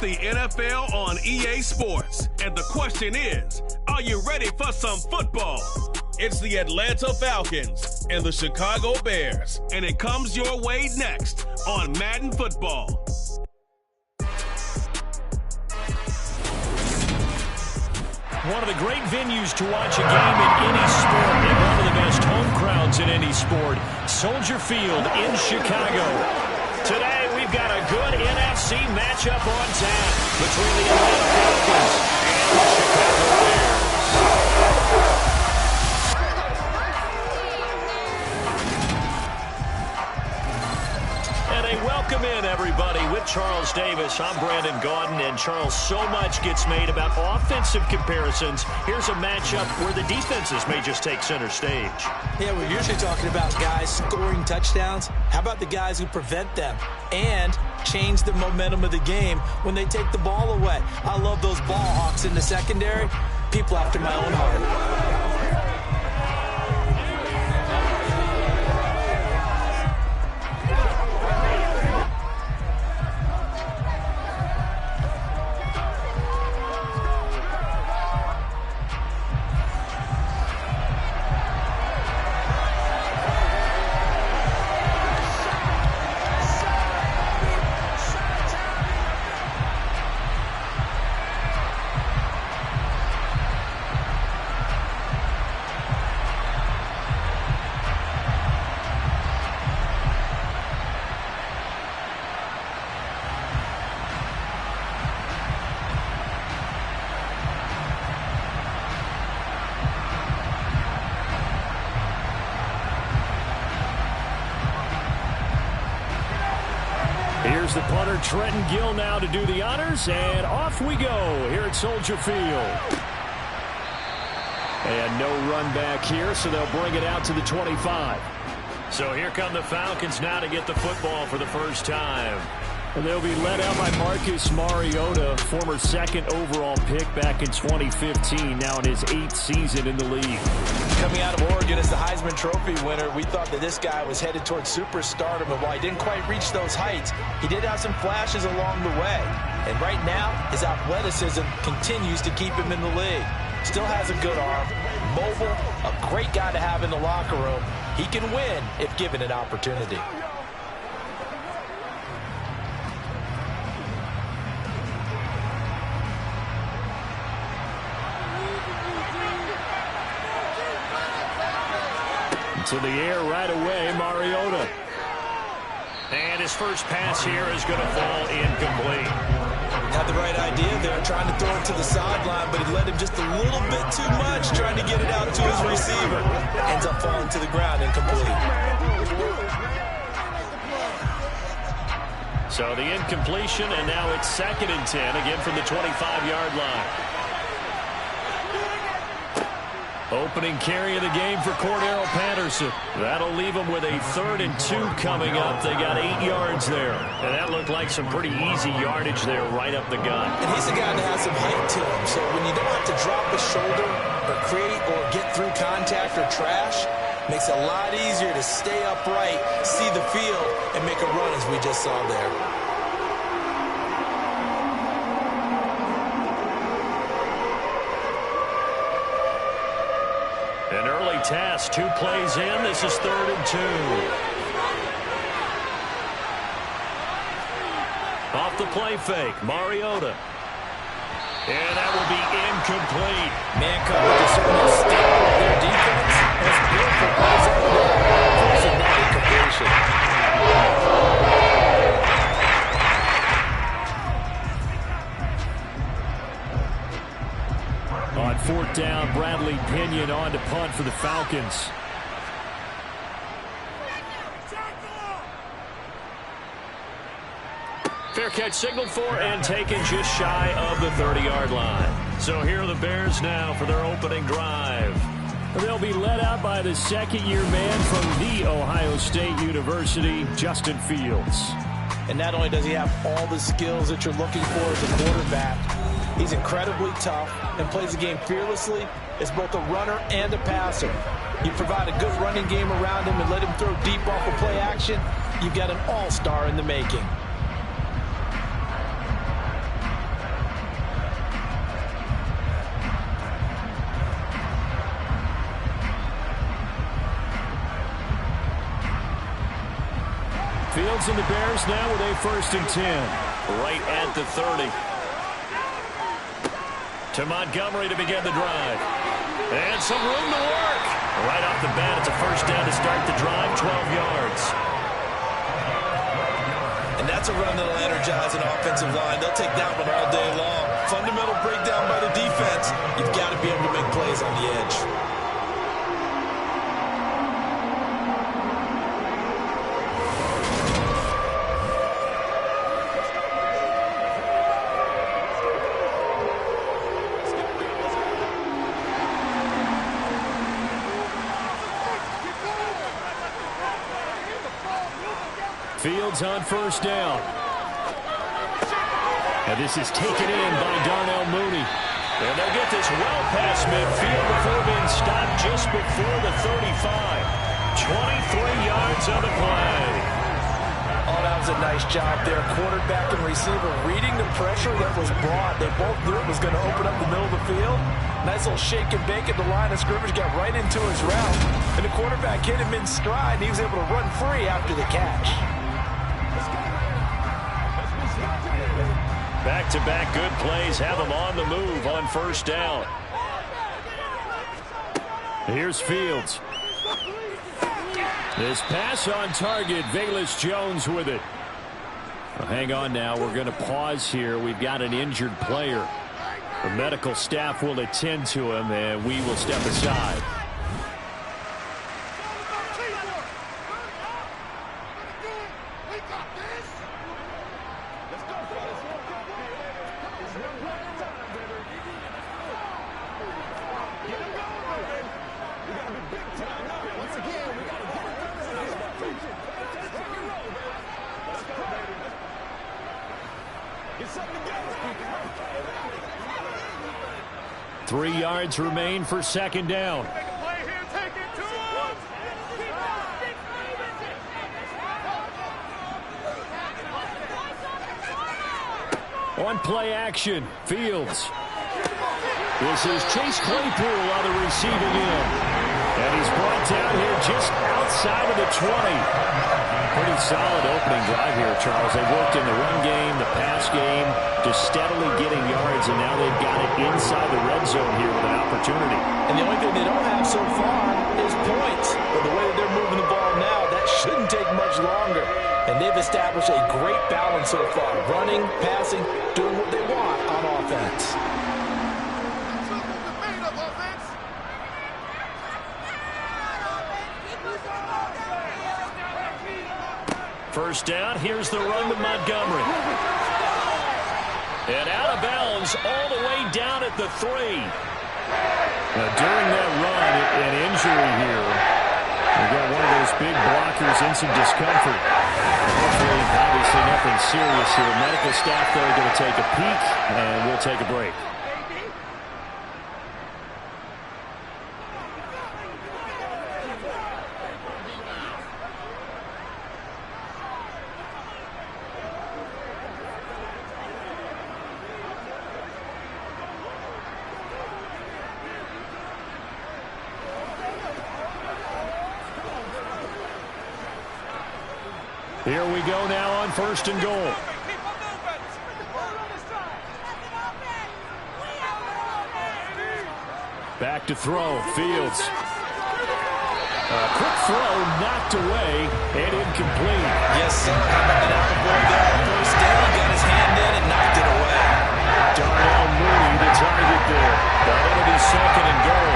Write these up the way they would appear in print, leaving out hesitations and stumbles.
the NFL on EA Sports. And the question is, are you ready for some football? It's the Atlanta Falcons and the Chicago Bears. And it comes your way next on Madden Football. One of the great venues to watch a game in any sport, and one of the best home crowds in any sport, Soldier Field in Chicago. Today, we've got a good NFC matchup on tap between the Atlanta Falcons and the Chicago Bears. Welcome in, everybody. With Charles Davis, I'm Brandon Gaudin, and Charles, so much gets made about offensive comparisons. Here's a matchup where the defenses may just take center stage. Yeah, we're usually talking about guys scoring touchdowns. How about the guys who prevent them and change the momentum of the game when they take the ball away? I love those ball hawks in the secondary. People after my own heart. Here's the punter, Trenton Gill, now to do the honors, and off we go here at Soldier Field. And no run back here, so they'll bring it out to the 25. So here come the Falcons now to get the football for the first time. And they'll be led out by Marcus Mariota, former second overall pick back in 2015, now in his 8th season in the league. Coming out of Oregon as the Heisman Trophy winner, we thought that this guy was headed towards superstardom, and while he didn't quite reach those heights, he did have some flashes along the way. And right now, his athleticism continues to keep him in the league. Still has a good arm, mobile, a great guy to have in the locker room. He can win if given an opportunity. To the air right away, Mariota. And his first pass here is going to fall incomplete. Had the right idea there, trying to throw it to the sideline, but he led him just a little bit too much, trying to get it out to his receiver. Ends up falling to the ground incomplete. So the incompletion, and now it's 2nd and 10, again from the 25-yard line. Opening carry of the game for Cordero Patterson. That'll leave them with a 3rd and 2 coming up. They got 8 yards there. And that looked like some pretty easy yardage there right up the gut. And he's a guy that has some height to him. So when you don't have to drop a shoulder or create or get through contact or trash, makes it a lot easier to stay upright, see the field, and make a run as we just saw there. An early task, 2 plays in. This is 3rd and 2. Off the play fake, Mariota. And that will be incomplete. Man coverage is certainly a staple of their defense. That's good for guys out there. Forcing that incompletion. On 4th down, Bradley Pinion on to punt for the Falcons. Fair catch signaled for and taken just shy of the 30-yard line. So here are the Bears now for their opening drive. They'll be led out by the 2nd-year man from the Ohio State University, Justin Fields. And not only does he have all the skills that you're looking for as a quarterback, he's incredibly tough and plays the game fearlessly as both a runner and a passer. You provide a good running game around him and let him throw deep off of play action, you've got an all-star in the making. Fields and the Bears now with a 1st and 10. Right at the 30. To Montgomery to begin the drive. And some room to work. Right off the bat, it's a 1st down to start the drive, 12 yards. And that's a run that'll energize an offensive line. They'll take that one all day long. Fundamental breakdown by the defense. You've got to be able to make plays on the edge. Fields on 1st down. And this is taken in by Darnell Mooney. And they'll get this well past midfield before being stopped just before the 35. 23 yards on the play. Oh, that was a nice job there. Quarterback and receiver reading the pressure that was brought. They both knew it was going to open up the middle of the field. Nice little shake and bake at the line of scrimmage. Got right into his route. And the quarterback hit him in stride. And he was able to run free after the catch. Back-to-back good plays have them on the move on 1st down. Here's Fields. This pass on target. Velus Jones with it. Well, hang on now. We're going to pause here. We've got an injured player. The medical staff will attend to him, and we will step aside. Three yards remain for 2nd down. On play action, Fields. This is Chase Claypool on the receiving end. And he's brought down here just outside of the 20. Pretty solid opening drive here, Charles. They worked in the run game, the pass game, just steadily getting yards, and now they've got it inside the red zone here with an opportunity. And the only thing they don't have so far is points. But the way that they're moving the ball now, that shouldn't take much longer. And they've established a great balance so far. Running, passing, doing what they want on offense. 1st down, here's the run to Montgomery. And out of bounds all the way down at the 3. Now, during that run, an injury here. We've got one of those big blockers in some discomfort. Hopefully, obviously nothing serious here. Medical staff, though, are going to take a peek, and we'll take a break. Here we go now on 1st and goal. Back to throw, Fields. A quick throw knocked away and incomplete. Yes, sir. How about an out-of-board there? 1st down, got his hand in and knocked it away. Darnell Mooney, the target there. But it'll be 2nd and goal.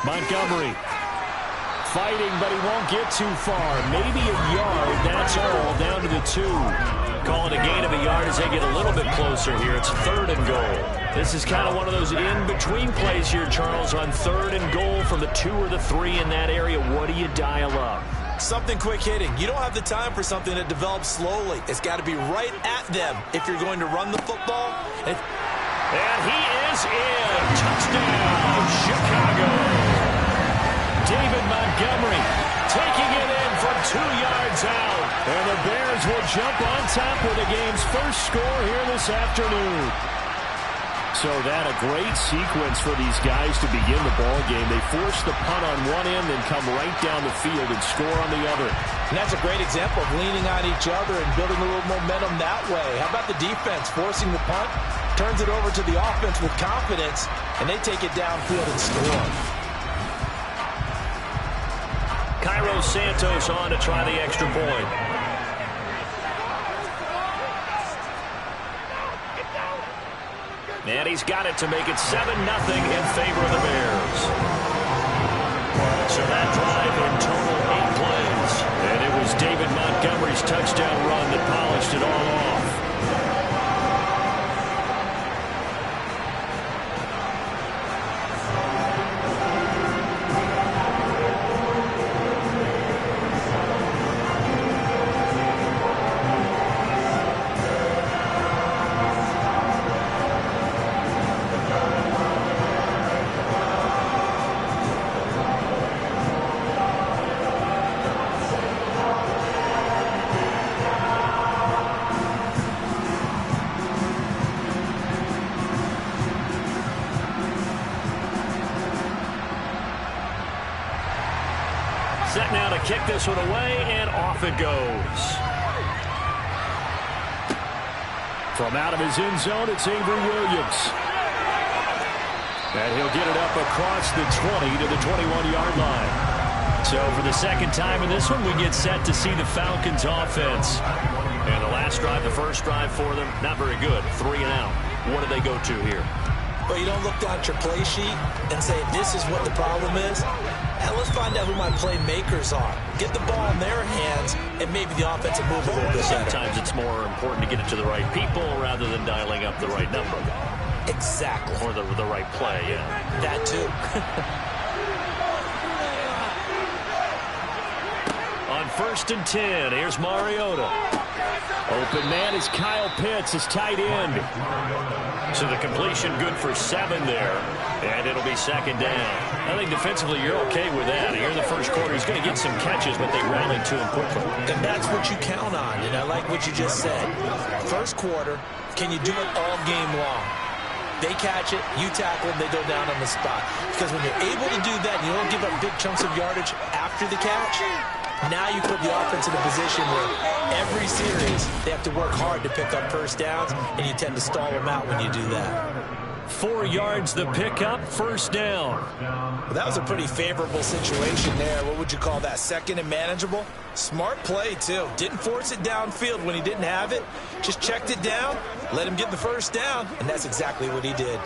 Montgomery fighting, but he won't get too far. Maybe a yard, that's all, down to the 2. Calling a gain of a yard as they get a little bit closer here. It's 3rd and goal. This is kind of one of those in-between plays here, Charles, on 3rd and goal from the 2 or the 3 in that area. What do you dial up? Something quick hitting. You don't have the time for something that develops slowly. It's got to be right at them if you're going to run the football. And he is in. Touchdown, Chicago. David Montgomery taking it in from 2 yards out. And the Bears will jump on top with the game's first score here this afternoon. So that a great sequence for these guys to begin the ball game. They force the punt on one end and come right down the field and score on the other. And that's a great example of leaning on each other and building a little momentum that way. How about the defense forcing the punt, turns it over to the offense with confidence, and they take it downfield and score. Cairo Santos on to try the extra point. And he's got it to make it 7-0 in favor of the Bears. So that drive in total 8 plays. And it was David Montgomery's touchdown run that polished it all off. Set now to kick this one away, and off it goes. From out of his end zone, it's Avery Williams. And he'll get it up across the 20 to the 21-yard line. So for the second time in this one, we get set to see the Falcons offense. And the last drive, the first drive for them, not very good. 3 and out. What do they go to here? Well, you don't look down at your play sheet and say, this is what the problem is. And let's find out who my playmakers are. Get the ball in their hands, and maybe the offense will move a little bit better. Sometimes it's more important to get it to the right people rather than dialing up the right number. Exactly. Or the right play, yeah. That too. On 1st and 10, here's Mariota. Open man is Kyle Pitts, his tight end. So the completion good for 7 there, and it'll be 2nd down. I think defensively you're okay with that. Here in the first quarter, he's going to get some catches, but they rallied to him quickly. And that's what you count on, and I like what you just said. First quarter, can you do it all game long? They catch it, you tackle them, they go down on the spot. Because when you're able to do that, and you don't give up big chunks of yardage after the catch, now you put the offense in a position where every series they have to work hard to pick up first downs, and you tend to stall them out when you do that. 4 yards the pickup, 1st down. Well, that was a pretty favorable situation there. What would you call that? 2nd and manageable? Smart play, too. Didn't force it downfield when he didn't have it. Just checked it down, let him get the first down, and that's exactly what he did.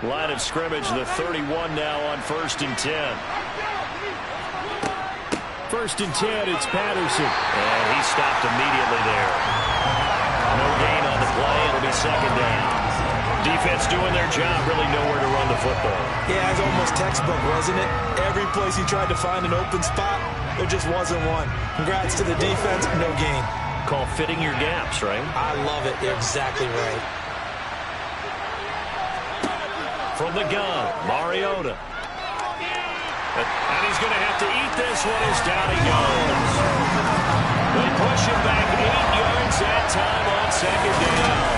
Line of scrimmage, the 31 now on 1st and 10. 1st and 10, it's Patterson. And he stopped immediately there. No gain on the play. It'll be 2nd down. Defense doing their job, really nowhere to run the football. Yeah, it's almost textbook, wasn't it? Every place he tried to find an open spot, there just wasn't one. Congrats to the defense, no gain. Call fitting your gaps, right? I love it. You're exactly right. From the gun, Mariota. And he's going to have to eat this one as down he goes. They push him back 8 yards that time on 2nd down.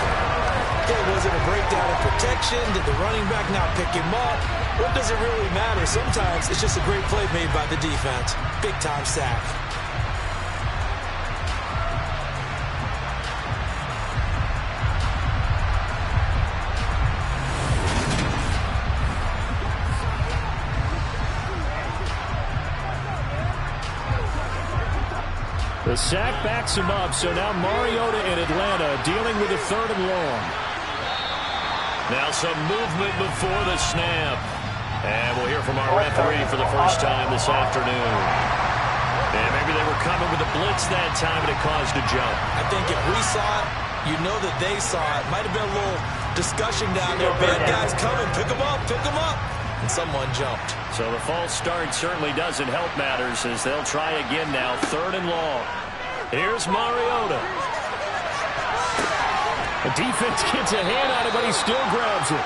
Okay, was it a breakdown in protection? Did the running back not pick him up? What does it really matter? Sometimes it's just a great play made by the defense. Big-time sack. The sack backs him up, so now Mariota in Atlanta dealing with a 3rd and long. Now some movement before the snap. And we'll hear from our referee for the first time this afternoon. And maybe they were coming with a blitz that time and it caused a jump. I think if we saw it, you know that they saw it. Might have been a little discussion down there. Bad guys coming, pick them up, pick them up. And someone jumped. So the false start certainly doesn't help matters as they'll try again now, 3rd and long. Here's Mariota. The defense gets a hand on it, but he still grabs it.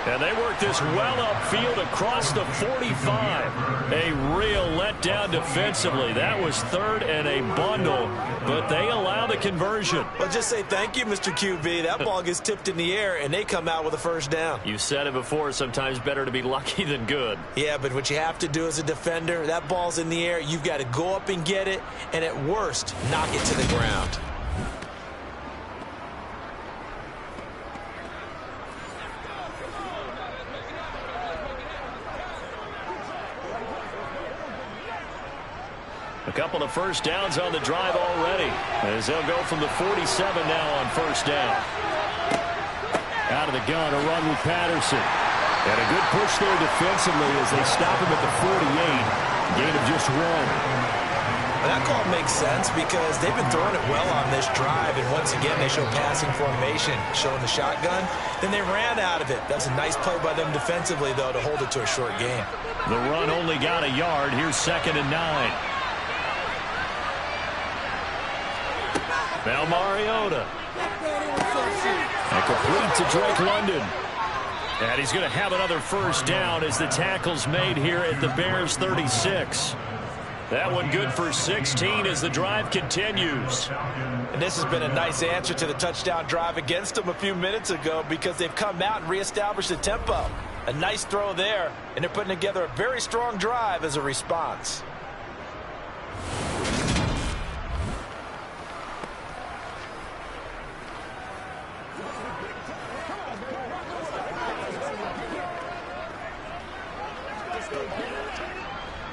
And they work this well upfield across the 45. A real letdown defensively. That was third and a bundle, but they allow the conversion. Well, just say thank you, Mr. QB. That ball gets tipped in the air, and they come out with a first down. You said it before, sometimes better to be lucky than good. Yeah, but what you have to do as a defender, that ball's in the air, you've got to go up and get it, and at worst, knock it to the ground. A couple of first downs on the drive already, as they'll go from the 47 now on first down. Out of the gun, a run with Patterson. And a good push there defensively as they stop him at the 48. Gain of just one. That call makes sense because they've been throwing it well on this drive, and once again they show passing formation, showing the shotgun. Then they ran out of it. That's a nice play by them defensively, though, to hold it to a short gain. The run only got a yard. Here's 2nd and 9. Now Mariota. And complete to Drake London. And he's going to have another first down as the tackle's made here at the Bears 36. That one good for 16 as the drive continues. And this has been a nice answer to the touchdown drive against them a few minutes ago because they've come out and reestablished the tempo. A nice throw there, and they're putting together a very strong drive as a response.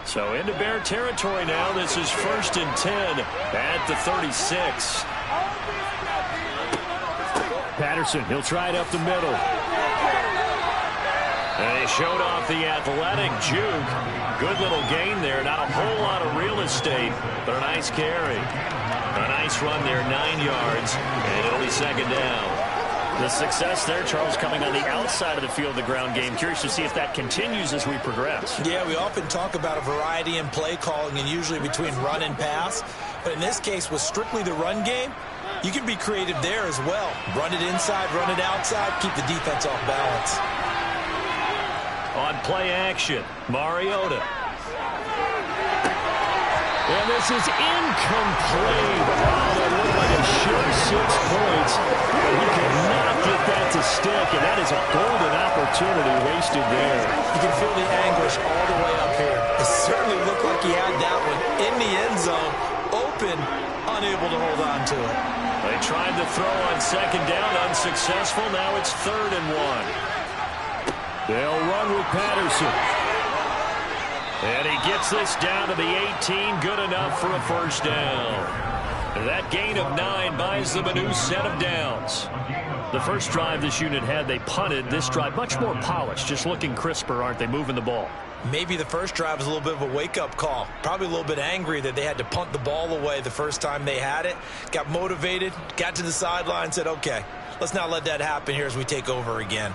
So into Bear territory now. This is 1st and 10 at the 36. Patterson, he'll try it up the middle. And he showed off the athletic juke. Good little gain there. Not a whole lot of real estate, but a nice carry. A nice run there, 9 yards, and it'll be 2nd down. The success there, Charles, coming on the outside of the field, the ground game. Curious to see if that continues as we progress. Yeah, we often talk about a variety in play calling and usually between run and pass. But in this case, with strictly the run game, you can be creative there as well. Run it inside, run it outside, keep the defense off balance. On play action, Mariota. And this is incomplete. Oh, that looked like a sure 6 points. He could not get that to stick, and that is a golden opportunity wasted there. You can feel the anguish all the way up here. It certainly looked like he had that one in the end zone, open, unable to hold on to it. They tried to throw on 2nd down, unsuccessful. Now it's 3rd and 1. They'll run with Patterson. And he gets this down to the 18, good enough for a first down. That gain of 9 buys them a new set of downs. The first drive this unit had, they punted. This drive, much more polished, just looking crisper, aren't they, moving the ball? Maybe the first drive was a little bit of a wake-up call. Probably a little bit angry that they had to punt the ball away the first time they had it. Got motivated, got to the sideline, said, okay, let's not let that happen here as we take over again.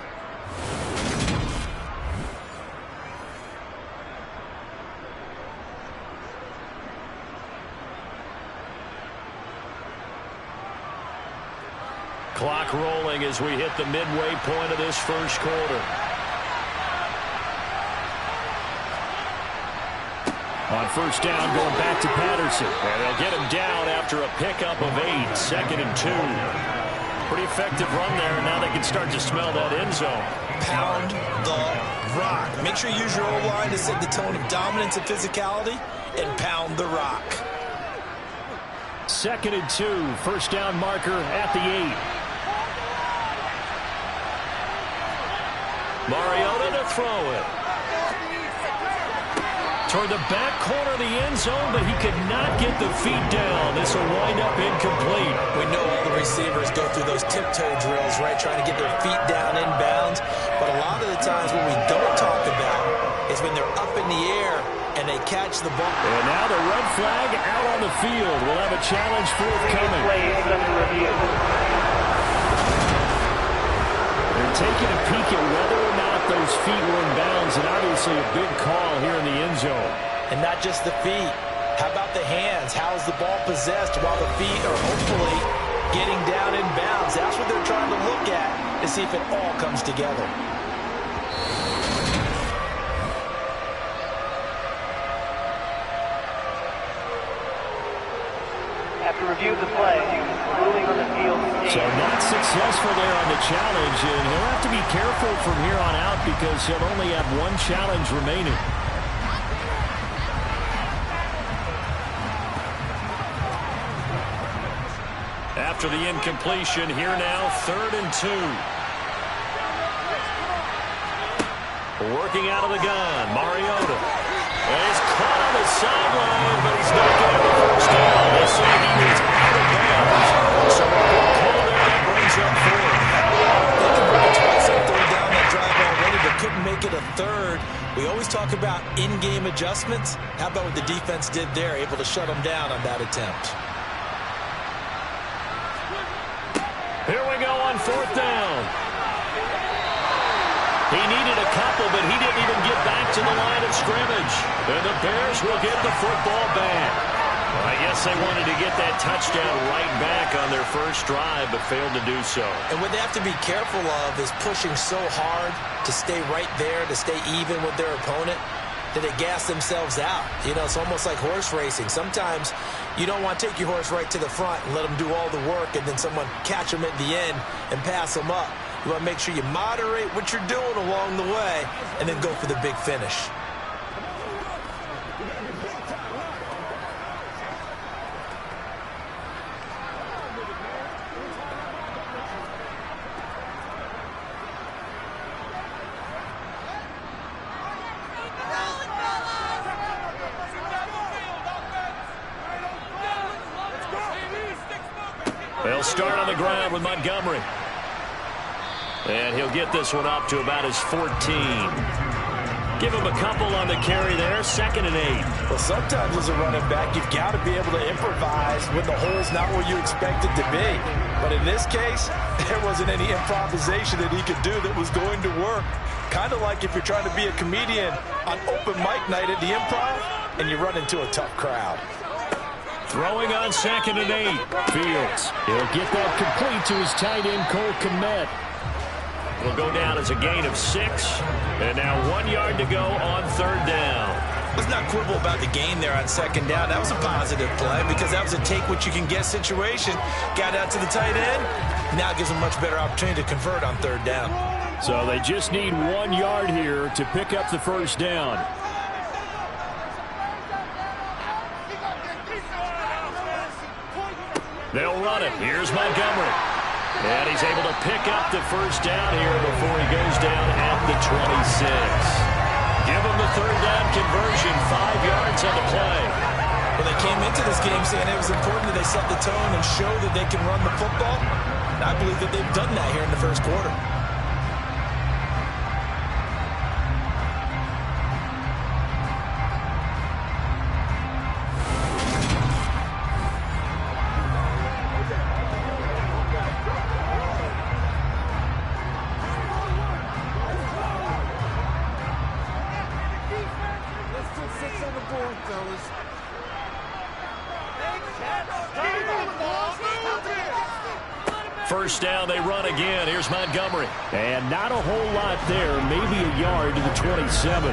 Clock rolling as we hit the midway point of this first quarter. On first down, going back to Patterson. And they'll get him down after a pickup of 8, 2nd and 2. Pretty effective run there. Now they can start to smell that end zone. Pound the rock. Make sure you use your O-line to set the tone of dominance and physicality, and pound the rock. 2nd and 2. First down marker at the 8. Mariota to throw it. Toward the back corner of the end zone, but he could not get the feet down. This will wind up incomplete. We know all the receivers go through those tiptoe drills, right, trying to get their feet down inbounds. But a lot of the times what we don't talk about is when they're up in the air and they catch the ball. And now the red flag out on the field. We'll have a challenge forthcoming. They're taking a peek at whether or not those feet were in bounds, and obviously a big call here in the end zone. And not just the feet. How about the hands? How is the ball possessed while the feet are hopefully getting down in bounds? That's what they're trying to look at to see if it all comes together. After review of the play, ruling on the field. So not successful there on the challenge, and he'll have to be careful from here on out because he'll only have one challenge remaining. After the incompletion, here now, 3rd and 2. Working out of the gun, Mariota. And he's caught on the sideline, but he's not getting the first down. They say he was out of bounds. So a good call there that brings up 4th. They converted twice on 3rd down that drive already, but couldn't make it a 3rd. We always talk about in-game adjustments. How about what the defense did there, able to shut them down on that attempt? Here we go on 4th down. He needed a couple, but he didn't even get back to the line of scrimmage. And the Bears will get the football back. Well, I guess they wanted to get that touchdown right back on their first drive, but failed to do so. And what they have to be careful of is pushing so hard to stay right there, to stay even with their opponent, that they gas themselves out. You know, it's almost like horse racing. Sometimes you don't want to take your horse right to the front and let them do all the work, and then someone catch them at the end and pass them up. You want to make sure you moderate what you're doing along the way and then go for the big finish. They'll start on the ground with Montgomery. And he'll get this one up to about his 14. Give him a couple on the carry there, 2nd and 8. Well, sometimes as a running back, you've got to be able to improvise when the hole's not where you expect it to be. But in this case, there wasn't any improvisation that he could do that was going to work. Kind of like if you're trying to be a comedian on open mic night at the Improv and you run into a tough crowd. Throwing on 2nd and 8. Fields. He'll get that complete to his tight end, Cole Kmet. Will go down as a gain of 6. And now 1 yard to go on 3rd down. Let's not quibble about the gain there on 2nd down. That was a positive play because that was a take-what-you-can-get situation. Got out to the tight end. Now it gives them a much better opportunity to convert on 3rd down. So they just need 1 yard here to pick up the first down. They'll run it. Here's Montgomery. And he's able to pick up the first down here before he goes down at the 26. Give him the 3rd down conversion, 5 yards on the play. Well, they came into this game saying it was important that they set the tone and show that they can run the football. And I believe that they've done that here in the first quarter. First down, they run again. Here's Montgomery. And not a whole lot there. Maybe a yard to the 27.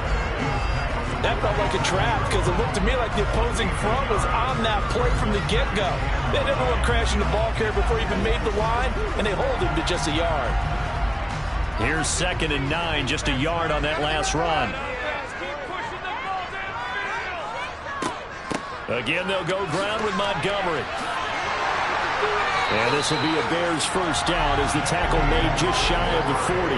That felt like a trap because it looked to me like the opposing front was on that play from the get-go. They had everyone crashing the ball carrier before he even made the line, and they hold him to just a yard. Here's 2nd and 9, just a yard on that last run. Again, they'll go ground with Montgomery. And this will be a Bears first down as the tackle made just shy of the 40.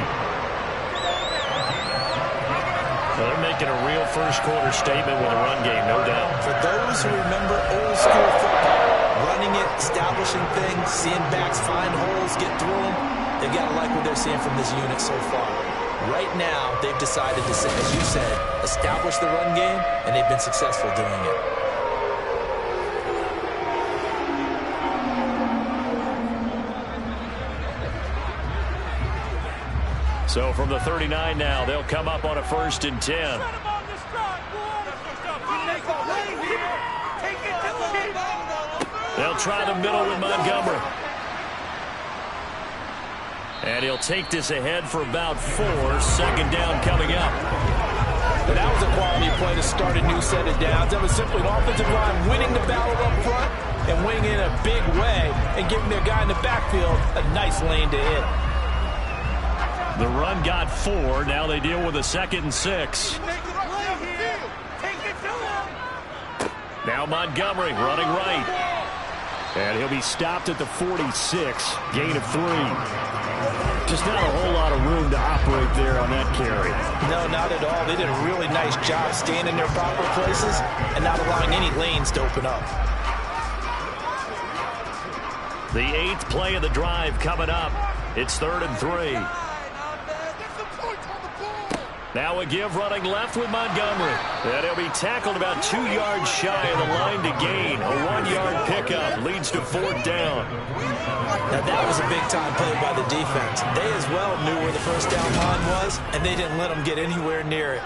Well, they're making a real first-quarter statement with a run game, no doubt. For those who remember old-school football, running it, establishing things, seeing backs find holes, get through them, they've got to like what they're seeing from this unit so far. Right now, they've decided to, as you said, establish the run game, and they've been successful doing it. So from the 39 now, they'll come up on a 1st and 10. They'll try the middle with Montgomery. And he'll take this ahead for about 4. 2nd down coming up. But that was a quality play to start a new set of downs. That was simply an offensive line winning the battle up front and wing in a big way and giving their guy in the backfield a nice lane to hit. The run got 4. Now they deal with a 2nd and 6. Now Montgomery running right. And he'll be stopped at the 46. Gain of 3. Just not a whole lot of room to operate there on that carry. No, not at all. They did a really nice job staying in their proper places and not allowing any lanes to open up. The 8th play of the drive coming up. It's 3rd and 3. Now a give running left with Montgomery. And he'll be tackled about 2 yards shy of the line to gain. A 1-yard pickup leads to 4th down. Now that was a big-time play by the defense. They as well knew where the first down line was, and they didn't let them get anywhere near it.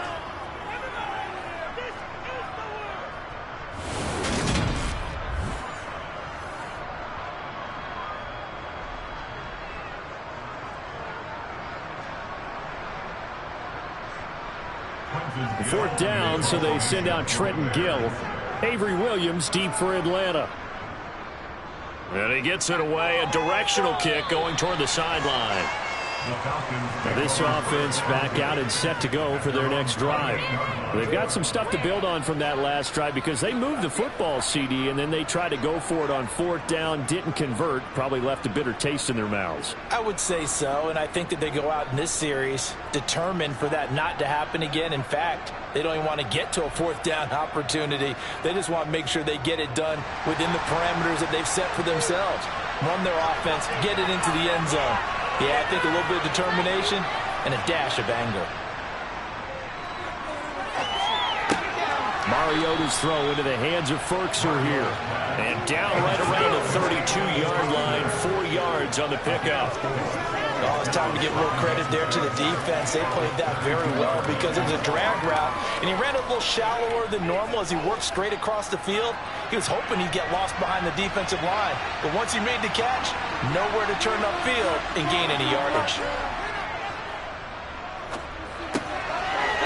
Fourth down, so they send out Trenton Gill. Avery Williams deep for Atlanta. And he gets it away, a directional kick going toward the sideline. Now this offense back out and set to go for their next drive. They've got some stuff to build on from that last drive because they moved the football, CD, and then they tried to go for it on 4th down, didn't convert, probably left a bitter taste in their mouths. I would say so, and I think that they go out in this series determined for that not to happen again. In fact, they don't even want to get to a 4th down opportunity. They just want to make sure they get it done within the parameters that they've set for themselves. Run their offense, get it into the end zone. Yeah, I think a little bit of determination and a dash of anger. Mariota's throw into the hands of Ferkser here. And down right around the 32-yard line, 4 yards on the pickup. Oh, it's time to give real credit there to the defense. They played that very well because it was a drag route, and he ran a little shallower than normal as he worked straight across the field. He was hoping he'd get lost behind the defensive line, but once he made the catch, nowhere to turn upfield and gain any yardage.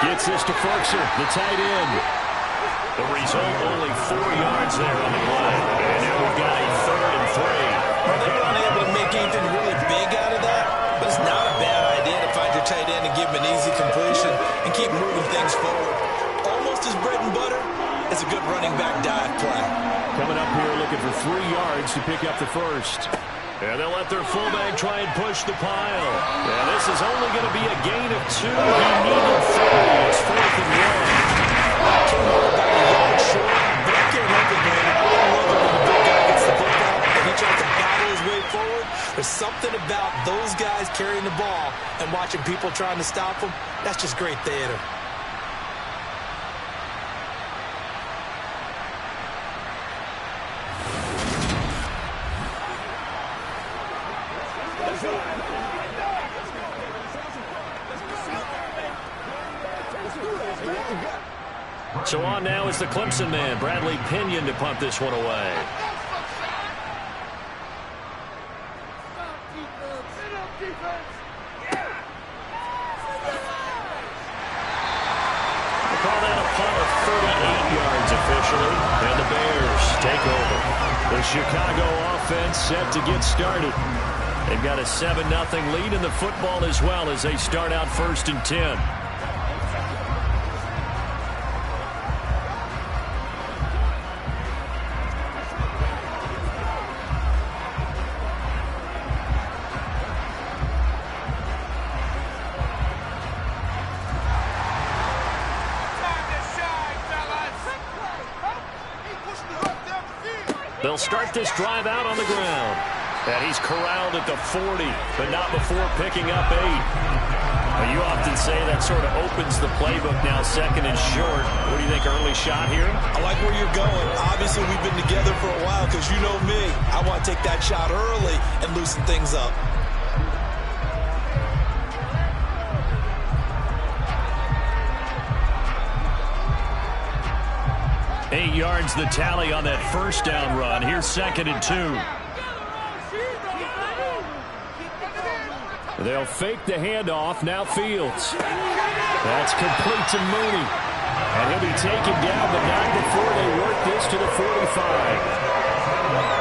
Gets this to Ferkser, the tight end. The result, only 4 yards there on the play. And now we've got a 3rd and 3. Well, they weren't able to make anything really big out of that, but it's not a bad idea to find your tight end and give him an easy completion and keep moving things forward. Almost as bread and butter as a good running back dive play. Coming up here looking for 3 yards to pick up the first. And they'll let their fullback try and push the pile. And this is only going to be a gain of 2. He needed 3. It's 4th and 1. Came out about a yard short, but I can't help it, man. I love it when the big guy gets the football and he tries to battle his way forward. There's something about those guys carrying the ball and watching people trying to stop them. That's just great theater. So on now is the Clemson man, Bradley Pinion, to punt this one away. We'll call that a punt of 38 yards officially, and the Bears take over. The Chicago offense set to get started. They've got a 7-0 lead in the football as well as they start out 1st and 10. They'll start this drive out on the ground. And he's corralled at the 40, but not before picking up 8. Now, you often say that sort of opens the playbook now, 2nd and short. What do you think, early shot here? I like where you're going. Obviously, we've been together for a while because you know me. I want to take that shot early and loosen things up. Eight yards the tally on that first down run. Here's 2nd and 2. They'll fake the handoff. Now Fields. That's complete to Mooney. And he'll be taken down, but not before they work this to the 45.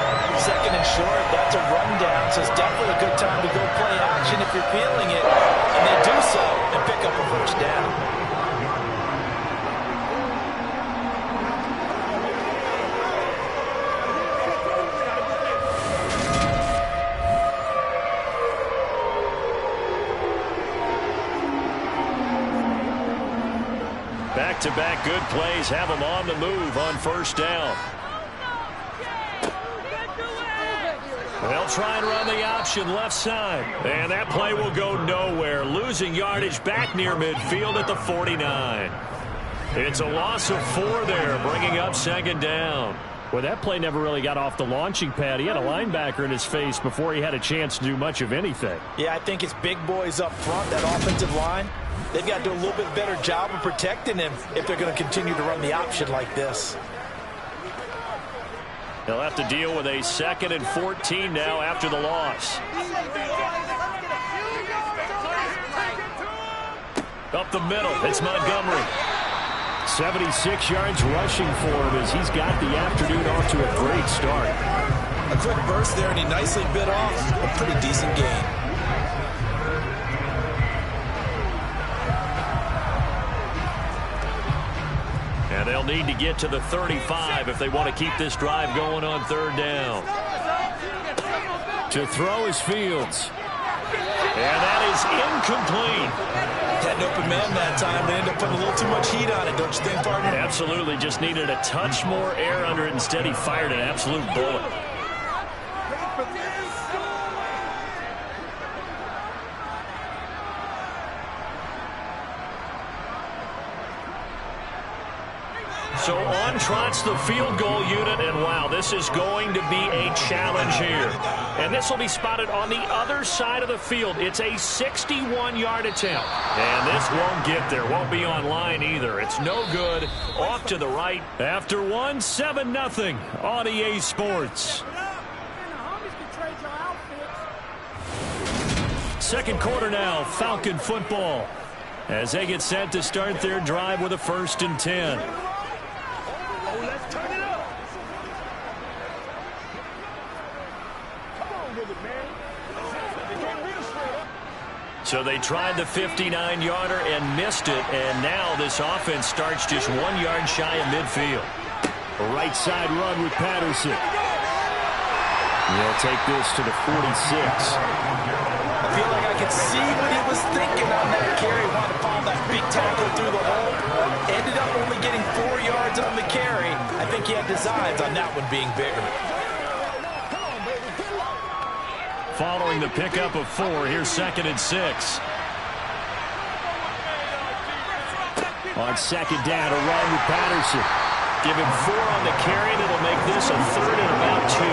down, so it's definitely a good time to go play action if you're feeling it. And they do so and pick up a first down. Back-to-back good plays have them on the move on first down. They'll try and run the option left side. And that play will go nowhere. Losing yardage back near midfield at the 49. It's a loss of 4 there, bringing up second down. Well, that play never really got off the launching pad. He had a linebacker in his face before he had a chance to do much of anything. Yeah, I think it's big boys up front, that offensive line. They've got to do a little bit better job of protecting him if they're going to continue to run the option like this. They'll have to deal with a 2nd and 14 now after the loss. Up the middle, it's Montgomery. 76 yards rushing for him as he's got the afternoon off to a great start. A quick burst there, and he nicely bit off a pretty decent gain. And they'll need to get to the 35 if they want to keep this drive going on third down. To throw is Fields. And that is incomplete. Had an open man that time. They ended up putting a little too much heat on it, don't you think, partner? Absolutely. Just needed a touch more air under it. Instead, he fired an absolute bullet. So on trots the field goal unit, and wow, this is going to be a challenge here. And this will be spotted on the other side of the field. It's a 61-yard attempt. And this won't get there, won't be on line either. It's no good. Off to the right. After 1, 7-0 on EA Sports. Second quarter now, Falcon football, as they get set to start their drive with a 1st and 10. So they tried the 59-yarder and missed it, and now this offense starts just 1 yard shy of midfield. A right side run with Patterson. They'll take this to the 46. I feel like I could see what he was thinking on that carry. Wanted to follow that big tackle through the hole. Ended up only getting 4 yards on the carry. I think he had designs on that one being bigger. Following the pickup of 4, here's 2nd and 6. On 2nd down, a run with Patterson. Give him 4 on the carry, and it'll make this a 3rd and about 2.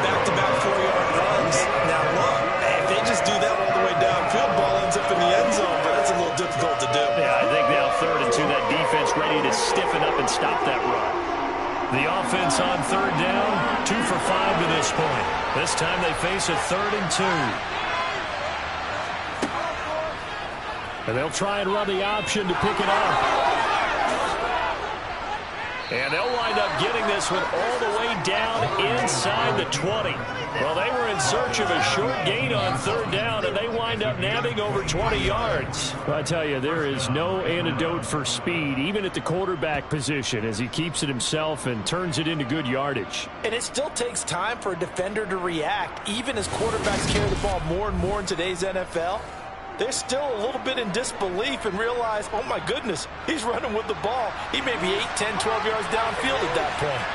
Back-to-back 4-yard runs. Now look, if they just do that all the way downfield, ball ends up in the end zone, but that's a little difficult to do. Yeah, I think now 3rd and 2, that defense ready to stiffen up and stop that run. The offense on 3rd down, 2 for 5 to this point. This time they face a 3rd and 2. And they'll try and run the option to pick it up. And they'll wind up getting this one all the way down inside the 20. Well, they were in search of a short gain on 3rd down, and they wind up nabbing over 20 yards. I tell you, there is no antidote for speed, even at the quarterback position, as he keeps it himself and turns it into good yardage. And it still takes time for a defender to react, even as quarterbacks carry the ball more and more in today's NFL. They're still a little bit in disbelief and realize, oh my goodness, he's running with the ball. He may be 8, 10, 12 yards downfield at that point.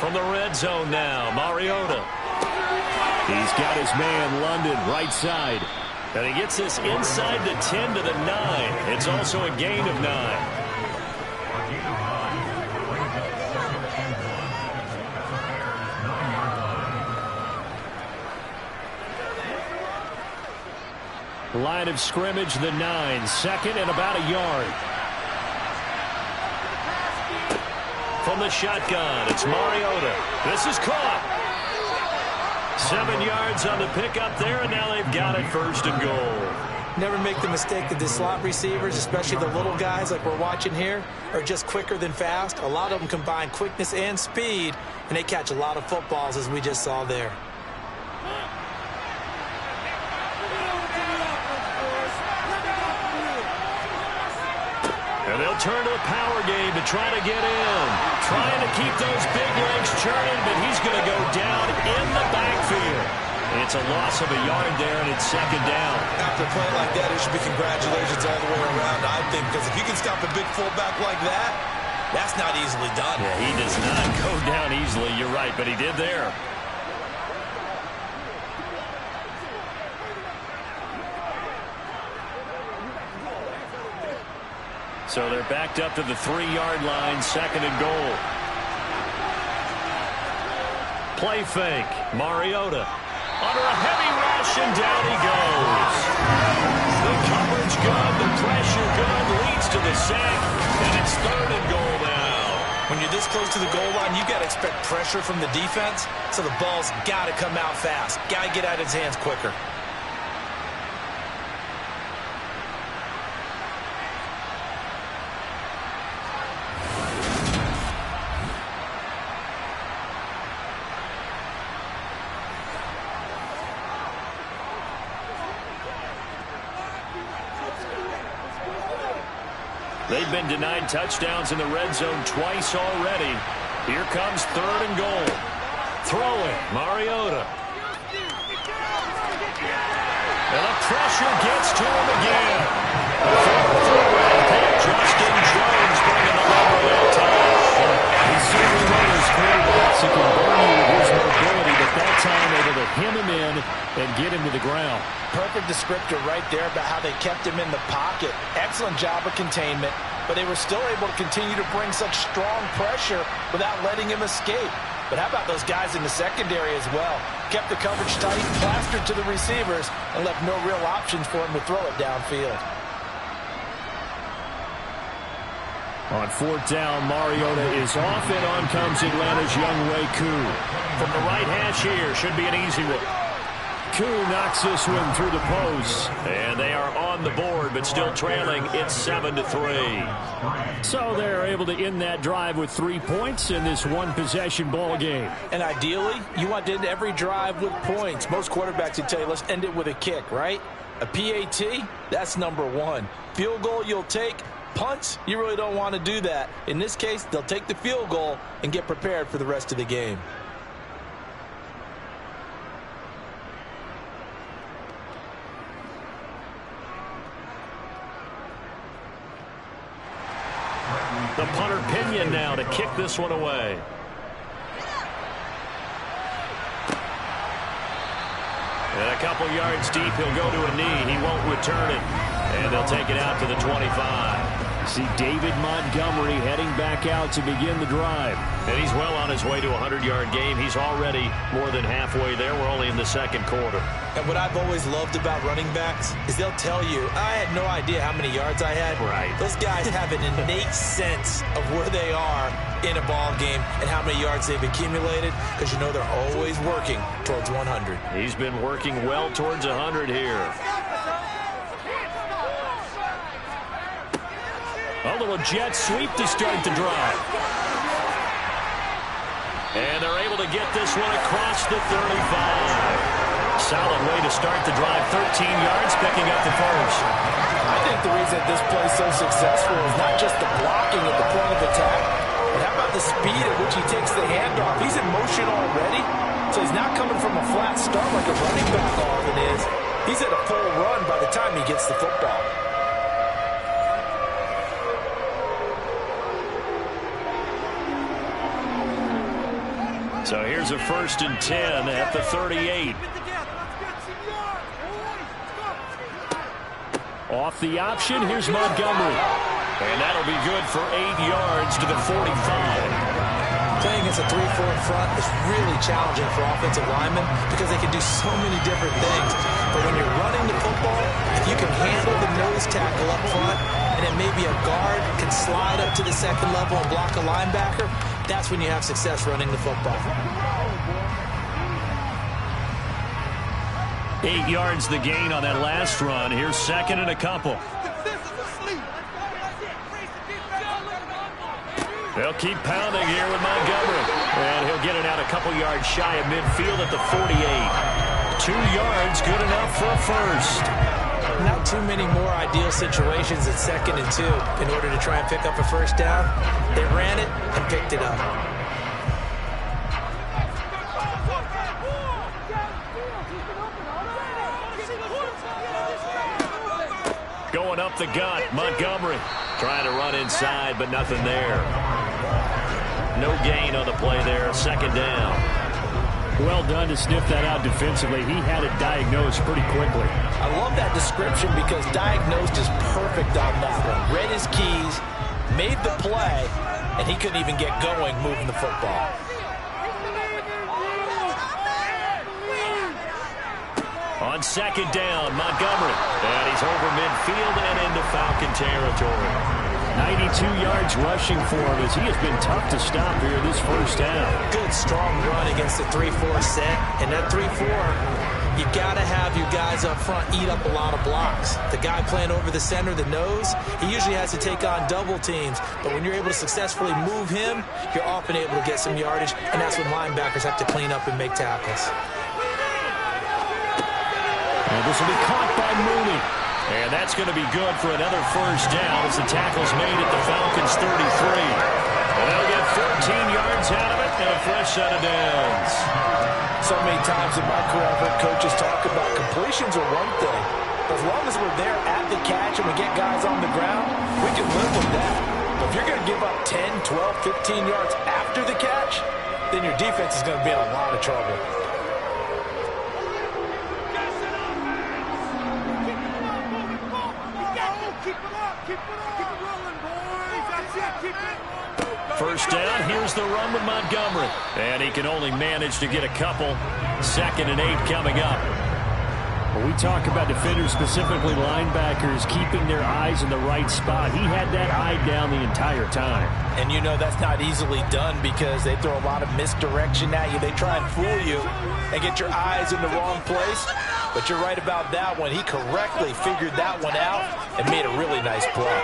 From the red zone now, Mariota. He's got his man, London, right side. And he gets this inside the 10 to the 9. It's also a gain of 9. Line of scrimmage, the 9. 2nd and about a yard. From the shotgun, it's Mariota. This is caught. 7 yards on the pickup there, and now they've got it 1st and goal. Never make the mistake that the slot receivers, especially the little guys like we're watching here, are just quicker than fast. A lot of them combine quickness and speed, and they catch a lot of footballs, as we just saw there. And they'll turn to the power game to try to get in. Trying to keep those big legs churning, but he's going to go down in the backfield. It's a loss of a yard there, and it's second down. After a play like that, it should be congratulations all the way around, I think, because if you can stop a big fullback like that, that's not easily done. Yeah, he does not go down easily. You're right, but he did there. So they're backed up to the 3-yard line, second and goal. Play fake. Mariota under a heavy rush, and down he goes. The coverage good, the pressure good, leads to the sack, and it's third and goal now. When you're this close to the goal line, you got to expect pressure from the defense, so the ball's got to come out fast. Got to get out of his hands quicker. They've been denied touchdowns in the red zone twice already. Here comes third and goal. Throwing, Mariota. And the pressure gets to him again. Justin Jones bringing the lumber that time. He's certainly one of those quarterbacks who can burn you with his mobility, but that time able to hem him in and get him to the ground. Perfect descriptor right there about how they kept him in the pocket. Excellent job of containment, but they were still able to continue to bring such strong pressure without letting him escape. But how about those guys in the secondary as well? Kept the coverage tight, plastered to the receivers, and left no real options for him to throw it downfield. On fourth down, Mariota is off, and on comes Atlanta's Younghoe Koo. From the right hash here, should be an easy one. Koo knocks this one through the post, and they are on the board, but still trailing. It's 7-3. So they're able to end that drive with 3 points in this one-possession ball game. And ideally, you want to end every drive with points. Most quarterbacks would tell you, let's end it with a kick, right? A PAT, that's number one. Field goal you'll take. Punts, you really don't want to do that. In this case, they'll take the field goal and get prepared for the rest of the game. The punter Pinion now to kick this one away. And a couple yards deep, he'll go to a knee. He won't return it. And they'll take it out to the 25. See David Montgomery heading back out to begin the drive. And he's well on his way to a 100-yard game. He's already more than halfway there. We're only in the second quarter. And what I've always loved about running backs is they'll tell you, I had no idea how many yards I had. Right. Those guys have an innate sense of where they are in a ball game and how many yards they've accumulated, because you know they're always working towards 100. He's been working well towards 100 here. A little jet sweep to start the drive. And they're able to get this one across the 35. Solid way to start the drive. 13 yards, picking up the first. I think the reason this play is so successful is not just the blocking at the point of attack, but how about the speed at which he takes the handoff? He's in motion already, so he's not coming from a flat start like a running back often is. He's at a full run by the time he gets the football. So here's a 1st and 10 at the 38. Off the option, here's Montgomery. And that'll be good for 8 yards to the 45. Playing against a 3-4 front is really challenging for offensive linemen because they can do so many different things. But when you're running the football, if you can handle the nose tackle up front, and then maybe a guard can slide up to the second level and block a linebacker, that's when you have success running the football. 8 yards the gain on that last run. Here's second and a couple. They'll keep pounding here with Montgomery. And he'll get it out a couple yards shy of midfield at the 48. 2 yards, good enough for a first. Not too many more ideal situations at 2nd and 2 in order to try and pick up a first down. They ran it and picked it up. Going up the gut, Montgomery trying to run inside, but nothing there. No gain on the play there, second down. Well done to sniff that out defensively. He had it diagnosed pretty quickly. I love that description because diagnosed is perfect on that one. Read his keys, made the play, and he couldn't even get going moving the football. On second down, Montgomery. And he's over midfield and into Falcon territory. 92 yards rushing for him as he has been tough to stop here this first half. Good, strong run against the 3-4 set. And that 3-4, you got to have your guys up front eat up a lot of blocks. The guy playing over the center, the nose, he usually has to take on double teams. But when you're able to successfully move him, you're often able to get some yardage. And that's when linebackers have to clean up and make tackles. And this will be caught by Mooney. And that's going to be good for another first down as the tackle's made at the Falcons' 33. And they'll get 14 yards out of it and a fresh set of downs. So many times in my career I've heard coaches talk about completions are one thing. But as long as we're there at the catch and we get guys on the ground, we can live with that. But if you're going to give up 10, 12, 15 yards after the catch, then your defense is going to be in a lot of trouble. First down, here's the run with Montgomery. And he can only manage to get a couple. 2nd and 8 coming up. When we talk about defenders, specifically linebackers, keeping their eyes in the right spot, he had that eye down the entire time. And you know that's not easily done because they throw a lot of misdirection at you. They try and fool you and get your eyes in the wrong place. But you're right about that one. He correctly figured that one out and made a really nice play.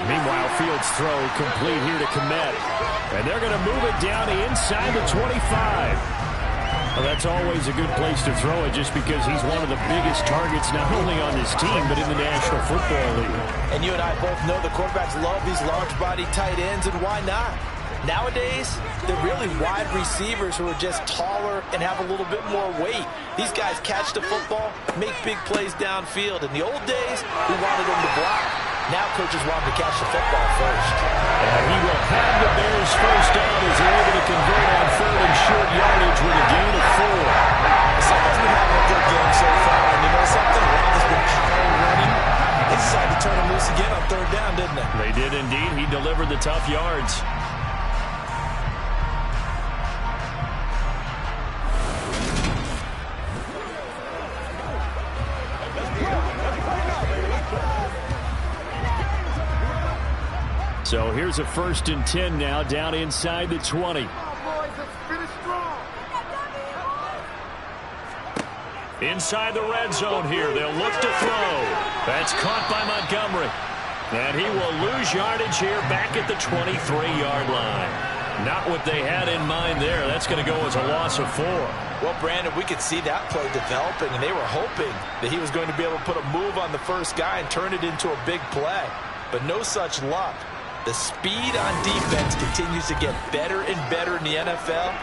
Meanwhile, Fields' throw complete here to Komet. And they're going to move it down inside the 25. Well, that's always a good place to throw it just because he's one of the biggest targets not only on this team but in the National Football League. And you and I both know the quarterbacks love these large-body tight ends, and why not? Nowadays, they're really wide receivers who are just taller and have a little bit more weight. These guys catch the football, make big plays downfield. In the old days, we wanted them to block. Now coaches want him to catch the football first. And he will have the Bears first down as they're able to convert on 3rd and short yardage with a gain of 4. Someone's been having a good game so far. And you know something? Rob has been power running. They decided to turn him loose again on 3rd down, didn't they? They did indeed. He delivered the tough yards. So here's a 1st and 10 now down inside the 20. Inside the red zone here. They'll look to throw. That's caught by Montgomery. And he will lose yardage here back at the 23-yard line. Not what they had in mind there. That's going to go as a loss of 4. Well, Brandon, we could see that play developing, and they were hoping that he was going to be able to put a move on the first guy and turn it into a big play. But no such luck. The speed on defense continues to get better and better in the NFL.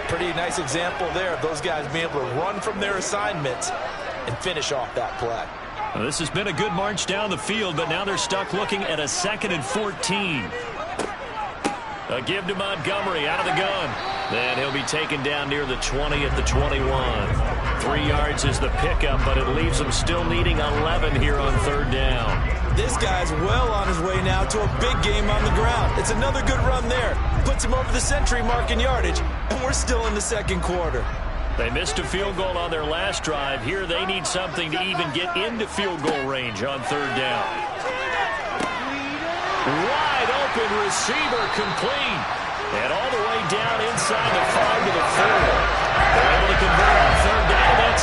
Pretty nice example there of those guys being able to run from their assignments and finish off that play. Well, this has been a good march down the field, but now they're stuck looking at a 2nd and 14. A give to Montgomery out of the gun. Then he'll be taken down near the 20 at the 21. 3 yards is the pickup, but it leaves them still needing 11 here on 3rd down. This guy's well on his way now to a big game on the ground. It's another good run there. Puts him over the century mark in yardage, and we're still in the 2nd quarter. They missed a field goal on their last drive. Here they need something to even get into field goal range on 3rd down. Wide open receiver complete. And all the way down inside the 5 to the 4. They're able to convert on 3rd down. That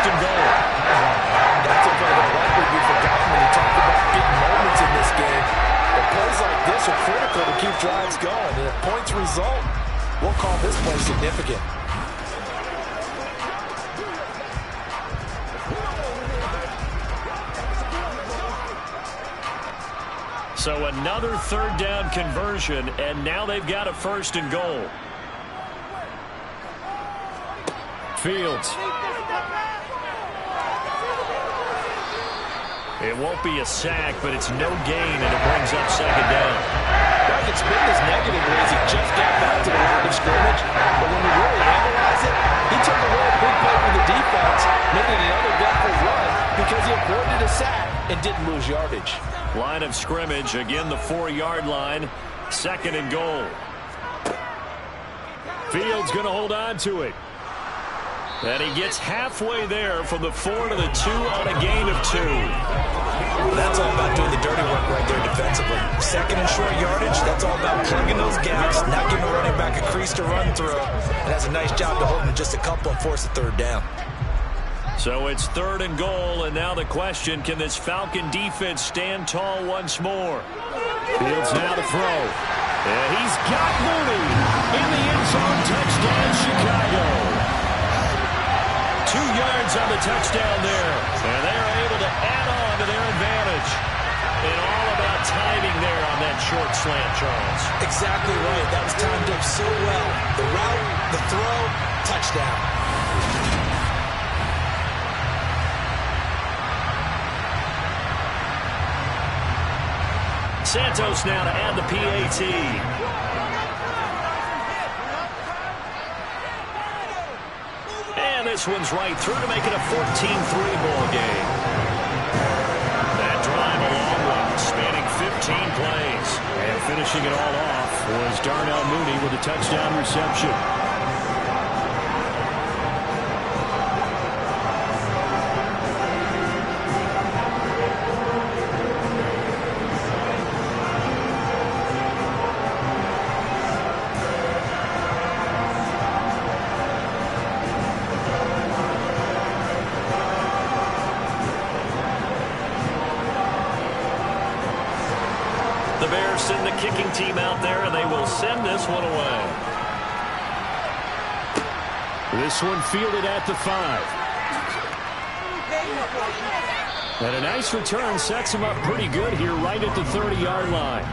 first and goal. That's a play that likely be forgotten when you talk about big moments in this game. But plays like this are critical to keep drives going. And if points result, we'll call this play significant. So another third down conversion, and now they've got a first and goal. Fields. It won't be a sack, but it's no gain, and it brings up second down. That could spin this negatively as he just got back to the line of scrimmage. But when you really analyze it, he took away a big play for the defense, making another downward run because he avoided a sack and didn't lose yardage. Line of scrimmage, again the 4-yard line, second and goal. Fields going to hold on to it. And he gets halfway there from the 4 to the 2 on a gain of 2. That's all about doing the dirty work right there defensively. Second and short yardage, that's all about plugging those gaps, not giving the running back a crease to run through, and has a nice job to hold him just a couple and force a third down. So it's third and goal, and now the question, can this Falcon defense stand tall once more? Fields now to throw. And he's got Mooney in the end zone. Touchdown, Chicago. 2 yards on the touchdown there. And they're able to add on to their advantage. And all about timing there on that short slant, Charles. Exactly right. That was timed up so well. The route, the throw, touchdown. Santos now to add the PAT. And this one's right through to make it a 14-3 ball game. That drive, a long one, spanning 15 plays. And finishing it all off was Darnell Mooney with a touchdown reception. The Bears send the kicking team out there, and they will send this one away. This one fielded at the 5. And a nice return sets him up pretty good here right at the 30-yard line.